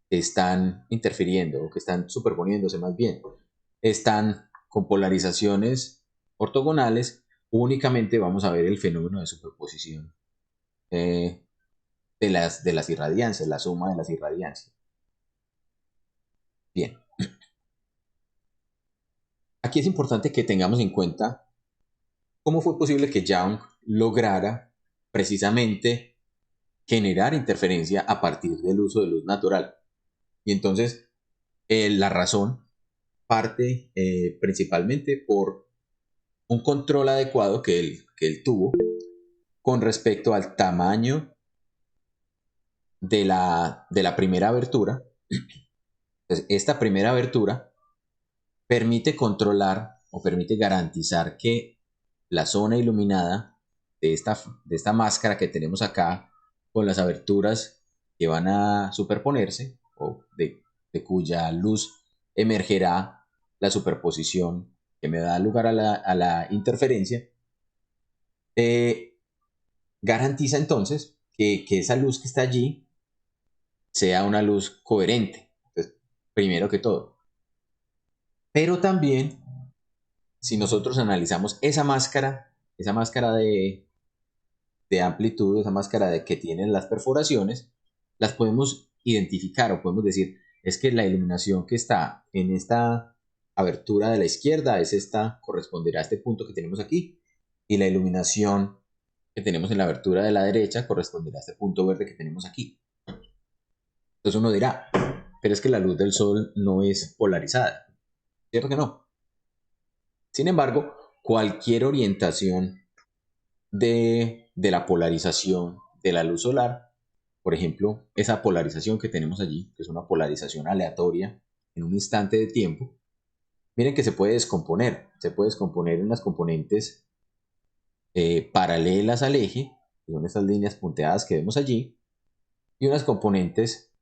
están interfiriendo o que están superponiéndose más bien, están con polarizaciones ortogonales, únicamente vamos a ver el fenómeno de superposición de las irradiancias, la suma de las irradiancias. Bien. Aquí es importante que tengamos en cuenta cómo fue posible que Young lograra precisamente generar interferencia a partir del uso de luz natural. Y entonces la razón parte principalmente por un control adecuado que él tuvo con respecto al tamaño de la primera abertura. Entonces, esta primera abertura permite controlar o permite garantizar que la zona iluminada de esta máscara que tenemos acá con las aberturas que van a superponerse o de cuya luz emergerá la superposición que me da lugar a la interferencia, garantiza entonces que esa luz que está allí sea una luz coherente, entonces, primero que todo. Pero también, si nosotros analizamos esa máscara de amplitud, esa máscara que tienen las perforaciones, las podemos identificar o podemos decir, es que la iluminación que está en esta abertura de la izquierda es esta, corresponderá a este punto que tenemos aquí, y la iluminación que tenemos en la abertura de la derecha corresponderá a este punto verde que tenemos aquí. Entonces uno dirá, pero es que la luz del sol no es polarizada. ¿Cierto que no? Sin embargo, cualquier orientación de la polarización de la luz solar, por ejemplo, esa polarización que tenemos allí, que es una polarización aleatoria en un instante de tiempo, miren que se puede descomponer en unas componentes paralelas al eje, que son estas líneas punteadas que vemos allí, y unas componentes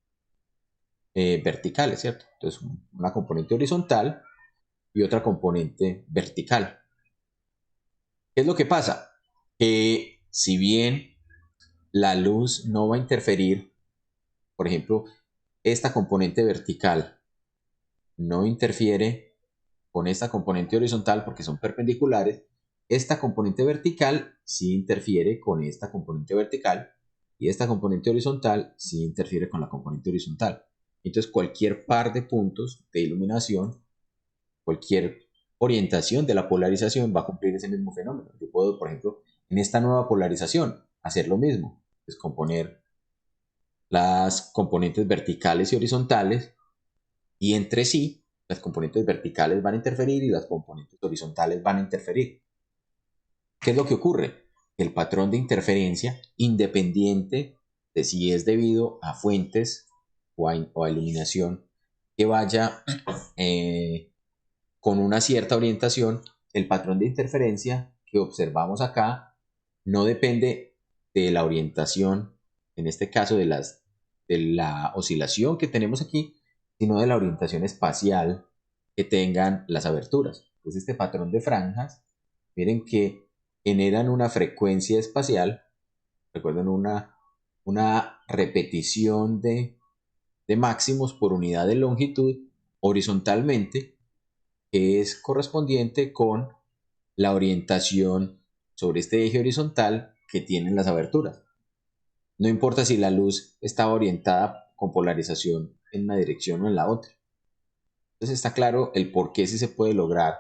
verticales, ¿cierto? Entonces, una componente horizontal y otra componente vertical. ¿Qué es lo que pasa? Que si bien la luz no va a interferir, por ejemplo, esta componente vertical no interfiere con esta componente horizontal porque son perpendiculares, esta componente vertical sí interfiere con esta componente vertical y esta componente horizontal sí interfiere con la componente horizontal. Entonces cualquier par de puntos de iluminación, cualquier orientación de la polarización va a cumplir ese mismo fenómeno. Yo puedo, por ejemplo, en esta nueva polarización hacer lo mismo, descomponer las componentes verticales y horizontales y entre sí las componentes verticales van a interferir y las componentes horizontales van a interferir. ¿Qué es lo que ocurre? El patrón de interferencia, independiente de si es debido a fuentes o a iluminación que vaya con una cierta orientación, el patrón de interferencia que observamos acá no depende de la orientación, en este caso de la oscilación que tenemos aquí, sino de la orientación espacial que tengan las aberturas. Entonces este patrón de franjas, miren que generan una frecuencia espacial, recuerden una repetición de máximos por unidad de longitud horizontalmente, que es correspondiente con la orientación sobre este eje horizontal que tienen las aberturas. No importa si la luz está orientada con polarización en una dirección o en la otra. Entonces está claro el por qué sí se puede lograr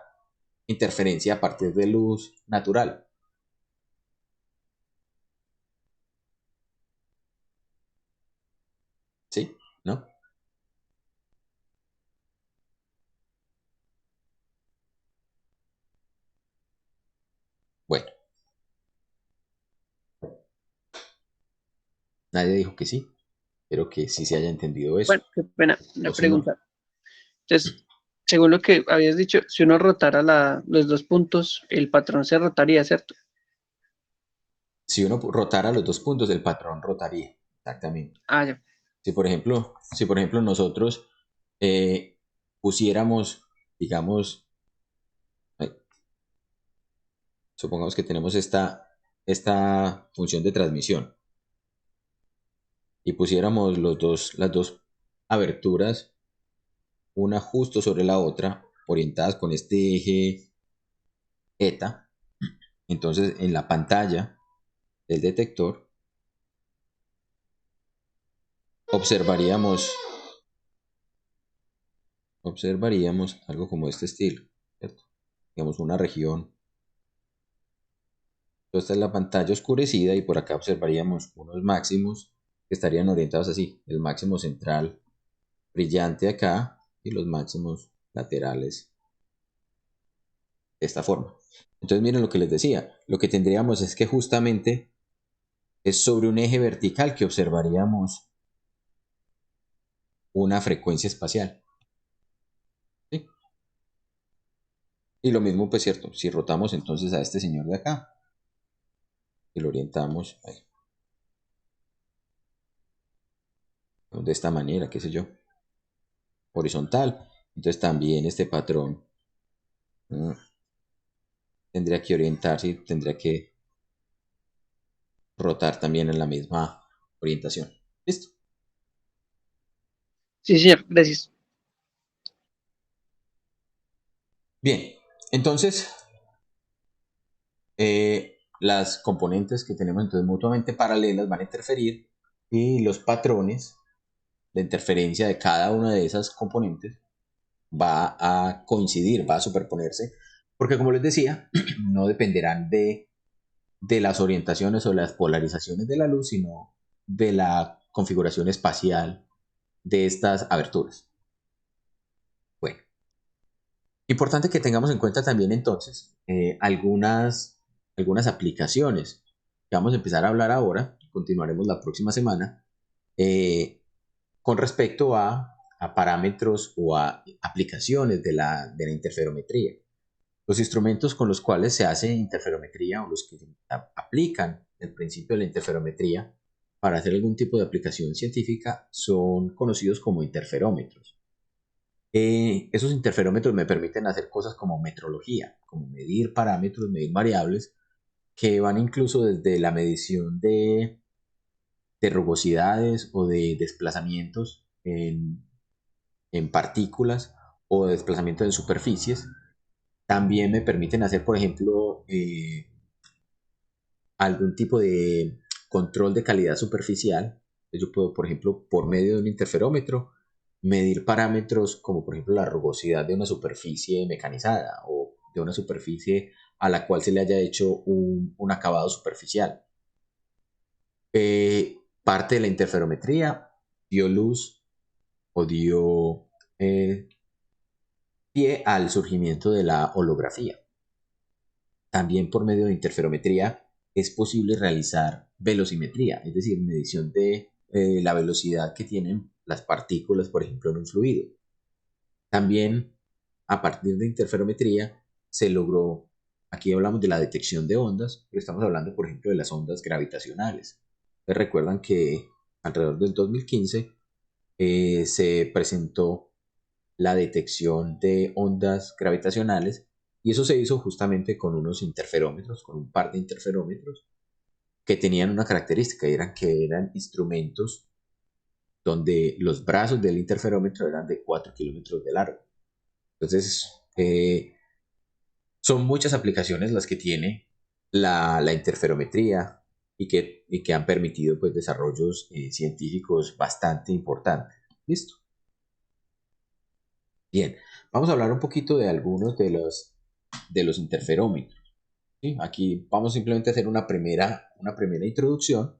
interferencia a partir de luz natural. ¿Sí? ¿No? Bueno, nadie dijo que sí. Espero que sí se haya entendido eso. Bueno, qué pena, una O si no, pregunta. Entonces, según lo que habías dicho, si uno rotara los dos puntos, el patrón se rotaría, ¿cierto? si uno rotara los dos puntos, el patrón rotaría. Exactamente. Ah, ya. Si por ejemplo nosotros pusiéramos, digamos, ay, supongamos que tenemos esta función de transmisión y pusiéramos las dos aberturas, una justo sobre la otra, orientadas con este eje eta, entonces en la pantalla del detector observaríamos algo como este estilo, ¿cierto? Digamos una región. Esta es la pantalla oscurecida y por acá observaríamos unos máximos que estarían orientados así. El máximo central brillante acá y los máximos laterales de esta forma. Entonces miren lo que les decía. Lo que tendríamos es que justamente es sobre un eje vertical que observaríamos una frecuencia espacial. ¿Sí? Y lo mismo, pues cierto, si rotamos entonces a este señor de acá y lo orientamos ahí, de esta manera, qué sé yo, horizontal, entonces también este patrón tendría que orientarse y tendría que rotar también en la misma orientación. ¿Listo? Sí, señor, gracias. Bien, entonces las componentes que tenemos entonces mutuamente paralelas van a interferir y los patrones de interferencia de cada una de esas componentes va a coincidir, va a superponerse, porque como les decía, no dependerán de las orientaciones o las polarizaciones de la luz, sino de la configuración espacial de estas aberturas. Bueno, importante que tengamos en cuenta también entonces algunas aplicaciones que vamos a empezar a hablar ahora, continuaremos la próxima semana, con respecto a parámetros o a aplicaciones de la interferometría. Los instrumentos con los cuales se hace interferometría o los que aplican el principio de la interferometría para hacer algún tipo de aplicación científica son conocidos como interferómetros. Esos interferómetros me permiten hacer cosas como metrología, como medir parámetros, medir variables, que van incluso desde la medición de rugosidades o de desplazamientos en partículas o de desplazamiento en superficies, También me permiten hacer, por ejemplo, algún tipo de control de calidad superficial. Yo puedo, por ejemplo, por medio de un interferómetro, medir parámetros como, por ejemplo, la rugosidad de una superficie mecanizada o de una superficie a la cual se le haya hecho un acabado superficial. Parte de la interferometría dio luz o dio pie al surgimiento de la holografía. También por medio de interferometría es posible realizar velocimetría, es decir, medición de la velocidad que tienen las partículas, por ejemplo, en un fluido. También a partir de interferometría se logró, aquí hablamos de la detección de ondas, pero estamos hablando, por ejemplo, de las ondas gravitacionales. Ustedes recuerdan que alrededor del 2015 se presentó la detección de ondas gravitacionales y eso se hizo justamente con unos interferómetros, con un par de interferómetros que tenían una característica, eran que eran instrumentos donde los brazos del interferómetro eran de 4 kilómetros de largo. Entonces, son muchas aplicaciones las que tiene la interferometría y que han permitido pues, desarrollos científicos bastante importantes. ¿Listo? Bien, vamos a hablar un poquito de algunos de los interferómetros. ¿Sí? Aquí vamos simplemente a hacer una primera introducción.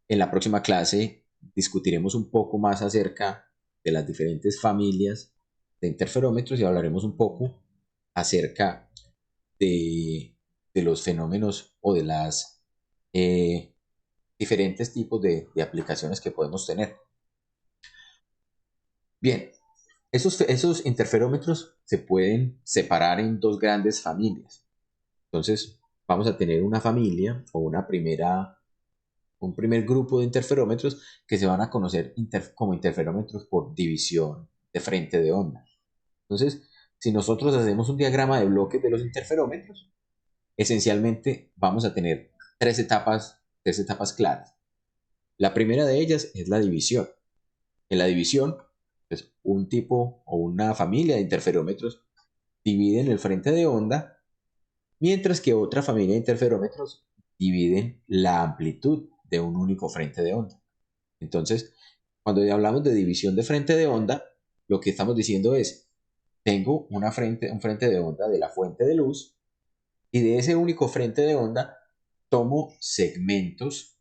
En la próxima clase discutiremos un poco más acerca de las diferentes familias de interferómetros y hablaremos un poco acerca de los fenómenos o de las diferentes tipos de aplicaciones que podemos tener. Bien, esos interferómetros se pueden separar en dos grandes familias. Entonces, vamos a tener una familia o un primer grupo de interferómetros que se van a conocer como interferómetros por división de frente de onda. Entonces, si nosotros hacemos un diagrama de bloques de los interferómetros, esencialmente vamos a tener tres etapas claras. La primera de ellas es la división. En la división, pues, un tipo o una familia de interferómetros dividen el frente de onda, mientras que otra familia de interferómetros dividen la amplitud de un único frente de onda. Entonces, cuando hablamos de división de frente de onda, lo que estamos diciendo es, tengo un frente de onda de la fuente de luz y de ese único frente de onda tomo segmentos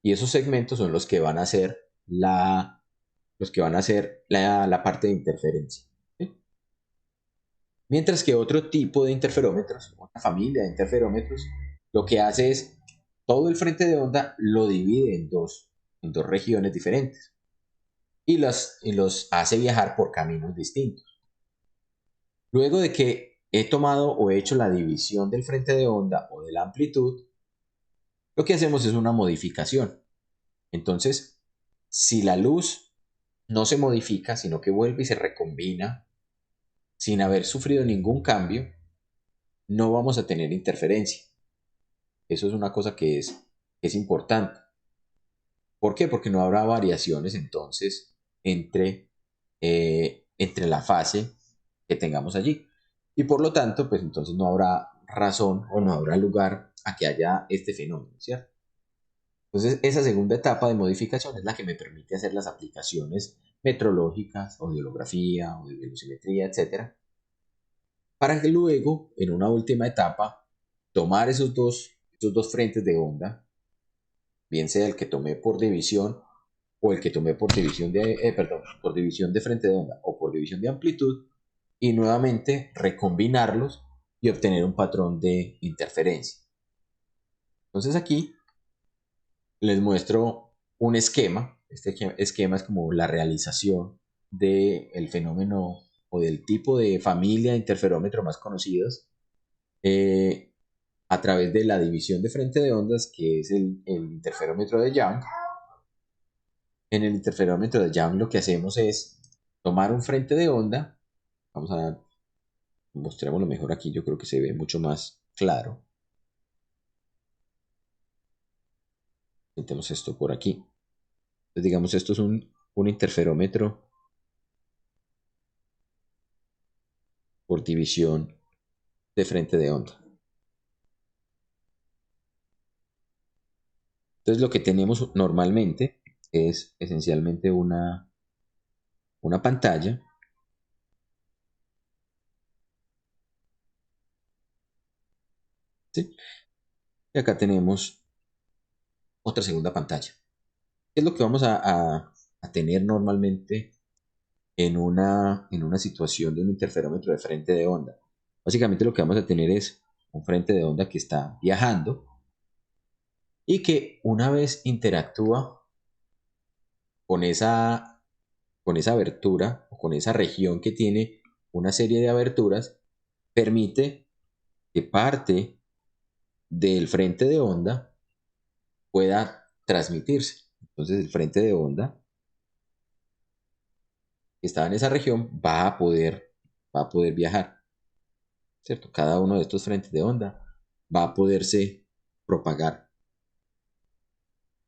y esos segmentos son los que van a ser la parte de interferencia. ¿Sí? Mientras que otro tipo de interferómetros, otra familia de interferómetros, lo que hace es todo el frente de onda lo divide en dos regiones diferentes y los hace viajar por caminos distintos. Luego de que he tomado o he hecho la división del frente de onda o de la amplitud, lo que hacemos es una modificación. Entonces, si la luz no se modifica, sino que vuelve y se recombina sin haber sufrido ningún cambio, no vamos a tener interferencia. Eso es una cosa que es importante. ¿Por qué? Porque no habrá variaciones entonces entre la fase que tengamos allí. Y por lo tanto, pues entonces no habrá razón o no habrá lugar a que haya este fenómeno, ¿cierto? Entonces, esa segunda etapa de modificación es la que me permite hacer las aplicaciones metrológicas o de holografía o de velocimetría, etc. Para que luego, en una última etapa, tomar esos dos frentes de onda, bien sea el que tomé por división o el que tomé por división por división de frente de onda o por división de amplitud, y nuevamente recombinarlos y obtener un patrón de interferencia. Entonces aquí les muestro un esquema. Este esquema es como la realización del fenómeno o del tipo de familia de interferómetro más conocidos a través de la división de frente de ondas, que es el interferómetro de Young. En el interferómetro de Young lo que hacemos es tomar un frente de onda. Vamos a mostrémoslo mejor aquí, yo creo que se ve mucho más claro. Metemos esto por aquí. Entonces, digamos, esto es un interferómetro por división de frente de onda. Entonces lo que tenemos normalmente es esencialmente una pantalla ¿sí? Y acá tenemos otra segunda pantalla. ¿Qué es lo que vamos a tener normalmente en una situación de un interferómetro de frente de onda? Básicamente lo que vamos a tener es un frente de onda que está viajando y que una vez interactúa con esa abertura o con esa región que tiene una serie de aberturas, permite que parte del frente de onda pueda transmitirse. Entonces el frente de onda que está en esa región va a poder viajar, ¿cierto? Cada uno de estos frentes de onda va a poderse propagar.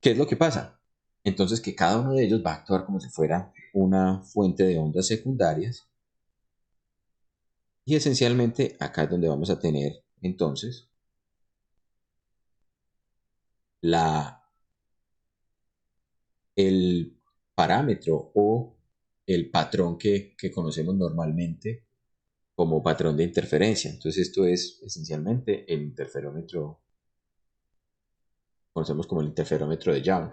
¿Qué es lo que pasa? Entonces que cada uno de ellos va a actuar como si fuera una fuente de ondas secundarias. Y esencialmente acá es donde vamos a tener entonces el parámetro o el patrón que conocemos normalmente como patrón de interferencia. Entonces esto es esencialmente el interferómetro, conocemos como el interferómetro de Young.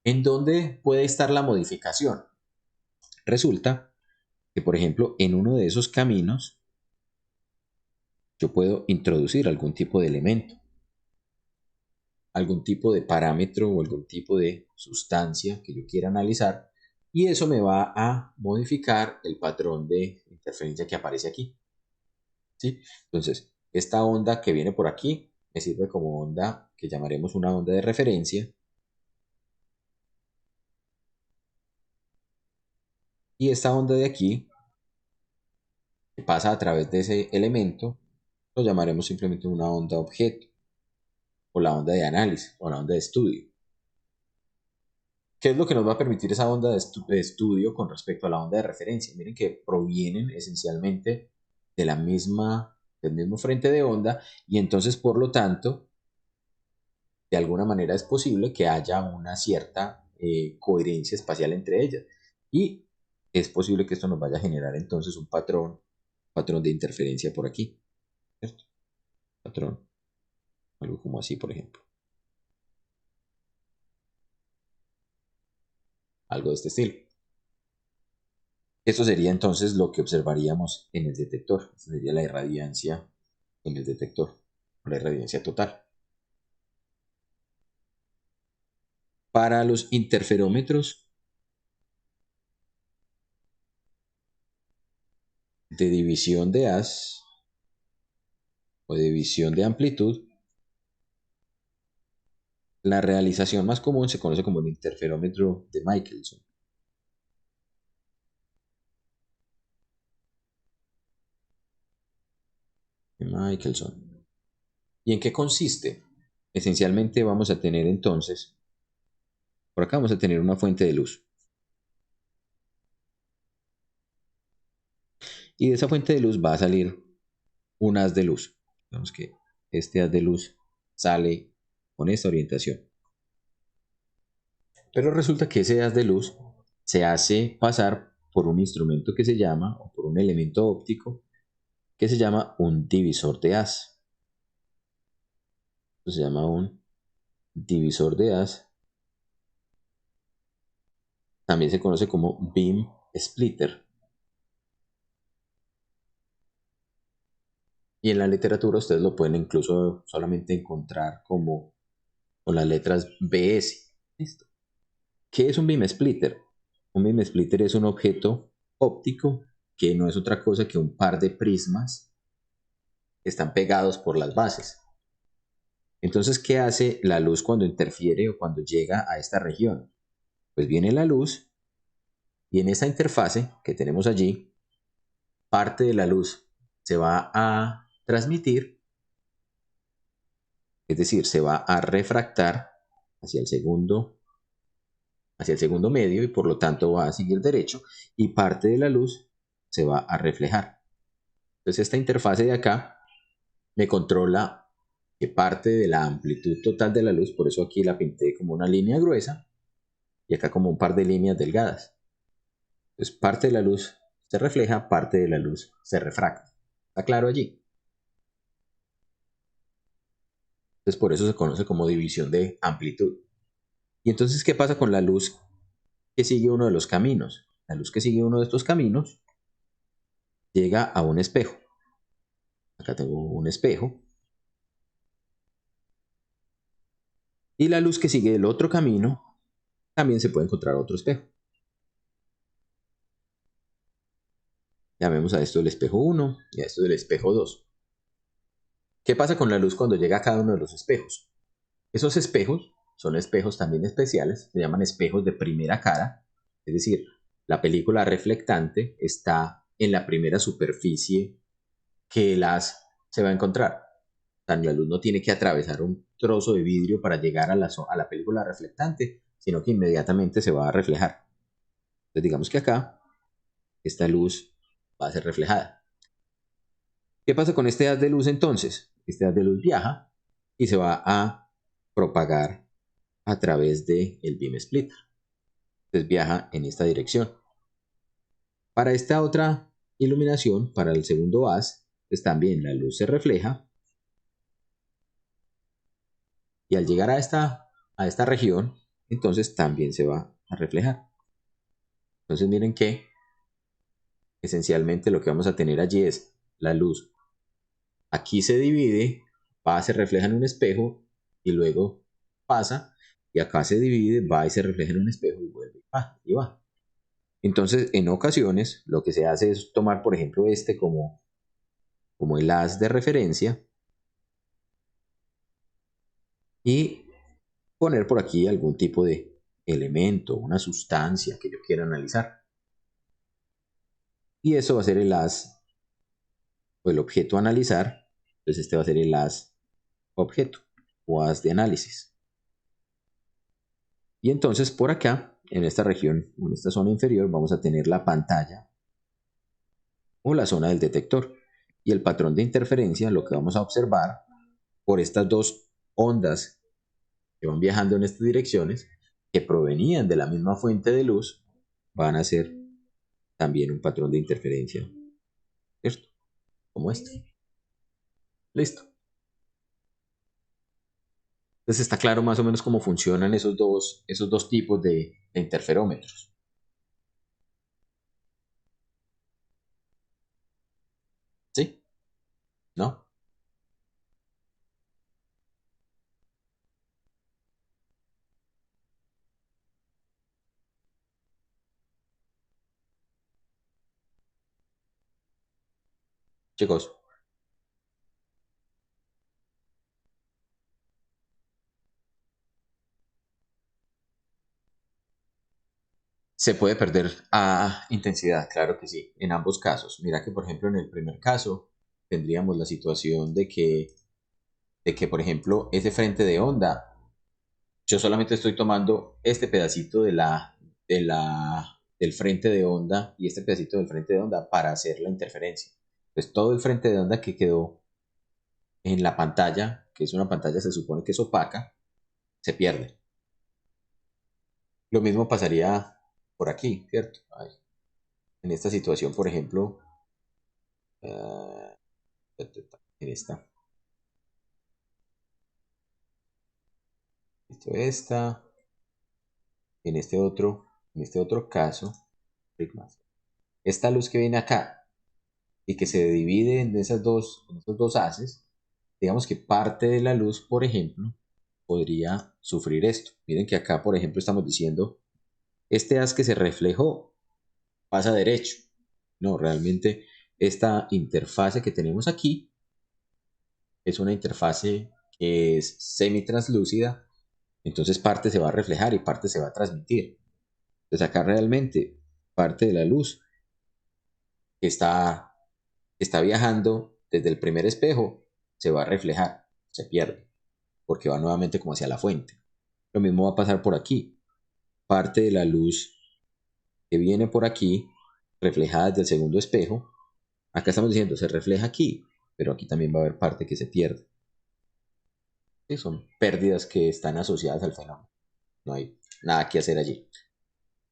¿En dónde puede estar la modificación? Resulta que, por ejemplo, en uno de esos caminos yo puedo introducir algún tipo de elemento, algún tipo de parámetro o algún tipo de sustancia que yo quiera analizar, y eso me va a modificar el patrón de interferencia que aparece aquí. ¿Sí? Entonces, esta onda que viene por aquí me sirve como onda que llamaremos una onda de referencia. Y esta onda de aquí, que pasa a través de ese elemento, lo llamaremos simplemente una onda objeto, o la onda de análisis, o la onda de estudio. ¿Qué es lo que nos va a permitir esa onda de estudio con respecto a la onda de referencia? Miren que provienen esencialmente de del mismo frente de onda, y entonces, por lo tanto, de alguna manera es posible que haya una cierta coherencia espacial entre ellas. Y es posible que esto nos vaya a generar entonces un patrón de interferencia por aquí, ¿cierto? Patrón, algo como así, por ejemplo. Algo de este estilo. Esto sería entonces lo que observaríamos en el detector. Esta sería la irradiancia en el detector, la irradiancia total. Para los interferómetros de división de haz o de división de amplitud, la realización más común se conoce como el interferómetro de Michelson. ¿Y en qué consiste? Esencialmente vamos a tener entonces, por acá vamos a tener una fuente de luz. Y de esa fuente de luz va a salir un haz de luz. Digamos que este haz de luz sale con esta orientación. Pero resulta que ese haz de luz se hace pasar por un instrumento que se llama, o por un elemento óptico, que se llama un divisor de haz. Esto se llama un divisor de haz. También se conoce como beam splitter. Y en la literatura ustedes lo pueden incluso solamente encontrar como con las letras BS. ¿Listo? ¿Qué es un beam splitter? Un beam splitter es un objeto óptico que no es otra cosa que un par de prismas que están pegados por las bases. Entonces, ¿qué hace la luz cuando interfiere o cuando llega a esta región? Pues viene la luz y en esa interfase que tenemos allí, parte de la luz se va a transmitir, es decir, se va a refractar hacia el segundo medio, y por lo tanto va a seguir derecho, y parte de la luz se va a reflejar. Entonces esta interfase de acá me controla que parte de la amplitud total de la luz, por eso aquí la pinté como una línea gruesa y acá como un par de líneas delgadas. Entonces parte de la luz se refleja, parte de la luz se refracta. ¿Está claro allí? Entonces por eso se conoce como división de amplitud. Y entonces, ¿qué pasa con la luz que sigue uno de los caminos? La luz que sigue uno de estos caminos llega a un espejo. Acá tengo un espejo. Y la luz que sigue el otro camino también se puede encontrar otro espejo. Llamemos a esto el espejo 1 y a esto el espejo 2. ¿Qué pasa con la luz cuando llega a cada uno de los espejos? Esos espejos son espejos también especiales, se llaman espejos de primera cara, es decir, la película reflectante está en la primera superficie que el haz se va a encontrar. O sea, la luz no tiene que atravesar un trozo de vidrio para llegar a la película reflectante, sino que inmediatamente se va a reflejar. Entonces digamos que acá esta luz va a ser reflejada. ¿Qué pasa con este haz de luz entonces? Este haz de luz viaja y se va a propagar a través del beam splitter. Entonces viaja en esta dirección. Para esta otra iluminación, para el segundo haz, pues también la luz se refleja y al llegar a esta región, entonces también se va a reflejar. Entonces miren que esencialmente lo que vamos a tener allí es la luz. Aquí se divide, va, se refleja en un espejo y luego pasa, y acá se divide, va y se refleja en un espejo y vuelve, va y va. Entonces, en ocasiones, lo que se hace es tomar, por ejemplo, este como el haz de referencia y poner por aquí algún tipo de elemento, una sustancia que yo quiera analizar. Y eso va a ser el haz o el objeto a analizar. Entonces este va a ser el haz objeto o haz de análisis. Y entonces por acá, en esta región, en esta zona inferior, vamos a tener la pantalla o la zona del detector. Y el patrón de interferencia, lo que vamos a observar por estas dos ondas que van viajando en estas direcciones, que provenían de la misma fuente de luz, van a ser también un patrón de interferencia, ¿cierto? Como este. Listo. Entonces está claro más o menos cómo funcionan esos dos tipos de interferómetros. ¿Sí? ¿No? Chicos, se puede perder a intensidad, claro que sí, en ambos casos. Mira que, por ejemplo, en el primer caso tendríamos la situación de que, por ejemplo, ese frente de onda, yo solamente estoy tomando este pedacito del frente de onda y este pedacito del frente de onda para hacer la interferencia. Pues todo el frente de onda que quedó en la pantalla, que es una pantalla se supone que es opaca, se pierde. Lo mismo pasaría por aquí, ¿cierto? Ay, en esta situación, por ejemplo, ah, en esta, esta, en este otro caso, esta luz que viene acá y que se divide en esos dos haces, digamos que parte de la luz, por ejemplo, podría sufrir esto. Miren que acá, por ejemplo, estamos diciendo, este haz que se reflejó pasa derecho. No, realmente esta interfase que tenemos aquí es una interfase que es semi-translúcida, entonces parte se va a reflejar y parte se va a transmitir. Entonces acá realmente parte de la luz que está viajando desde el primer espejo se va a reflejar, se pierde, porque va nuevamente como hacia la fuente. Lo mismo va a pasar por aquí. Parte de la luz que viene por aquí, reflejada desde el segundo espejo, Acá estamos diciendo, se refleja aquí, pero aquí también va a haber parte que se pierde. Sí, son pérdidas que están asociadas al fenómeno. No hay nada que hacer allí.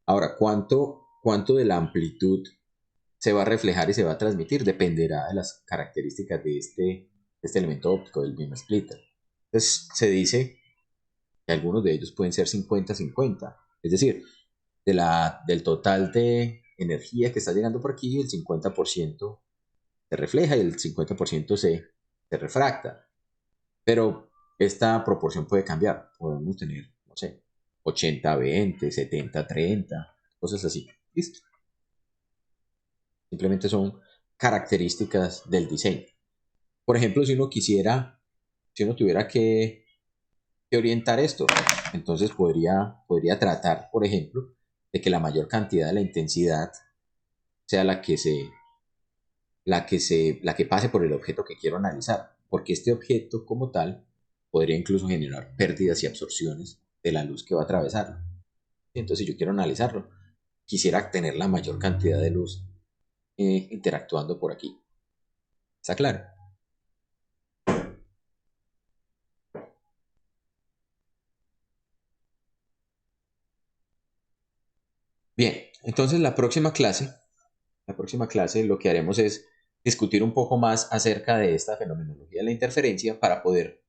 Ahora, ¿cuánto de la amplitud se va a reflejar y se va a transmitir? Dependerá de las características de este elemento óptico, del beam splitter. Entonces, se dice que algunos de ellos pueden ser 50-50. Es decir, del total de energía que está llegando por aquí, el 50% se refleja y el 50% se refracta. Pero esta proporción puede cambiar. Podemos tener, no sé, 80-20, 70-30, cosas así. ¿Listo? Simplemente son características del diseño. Por ejemplo, si uno tuviera que orientar esto, entonces podría tratar, por ejemplo, de que la mayor cantidad de la intensidad sea la que pase por el objeto que quiero analizar, porque este objeto como tal podría incluso generar pérdidas y absorciones de la luz que va a atravesarlo. Entonces, si yo quiero analizarlo, quisiera tener la mayor cantidad de luz interactuando por aquí. ¿Está claro? Bien, entonces la próxima clase lo que haremos es discutir un poco más acerca de esta fenomenología de la interferencia para poder,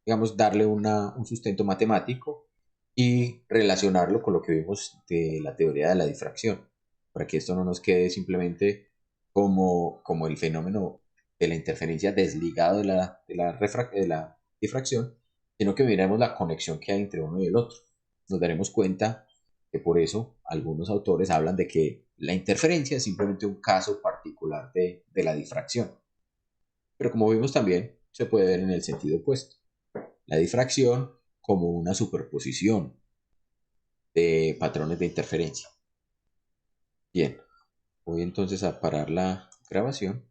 digamos, darle un sustento matemático y relacionarlo con lo que vimos de la teoría de la difracción, para que esto no nos quede simplemente como el fenómeno de la interferencia desligado de la difracción, sino que miremos la conexión que hay entre uno y el otro. Nos daremos cuenta que por eso algunos autores hablan de que la interferencia es simplemente un caso particular de la difracción. Pero como vimos también, se puede ver en el sentido opuesto. La difracción como una superposición de patrones de interferencia. Bien, voy entonces a parar la grabación.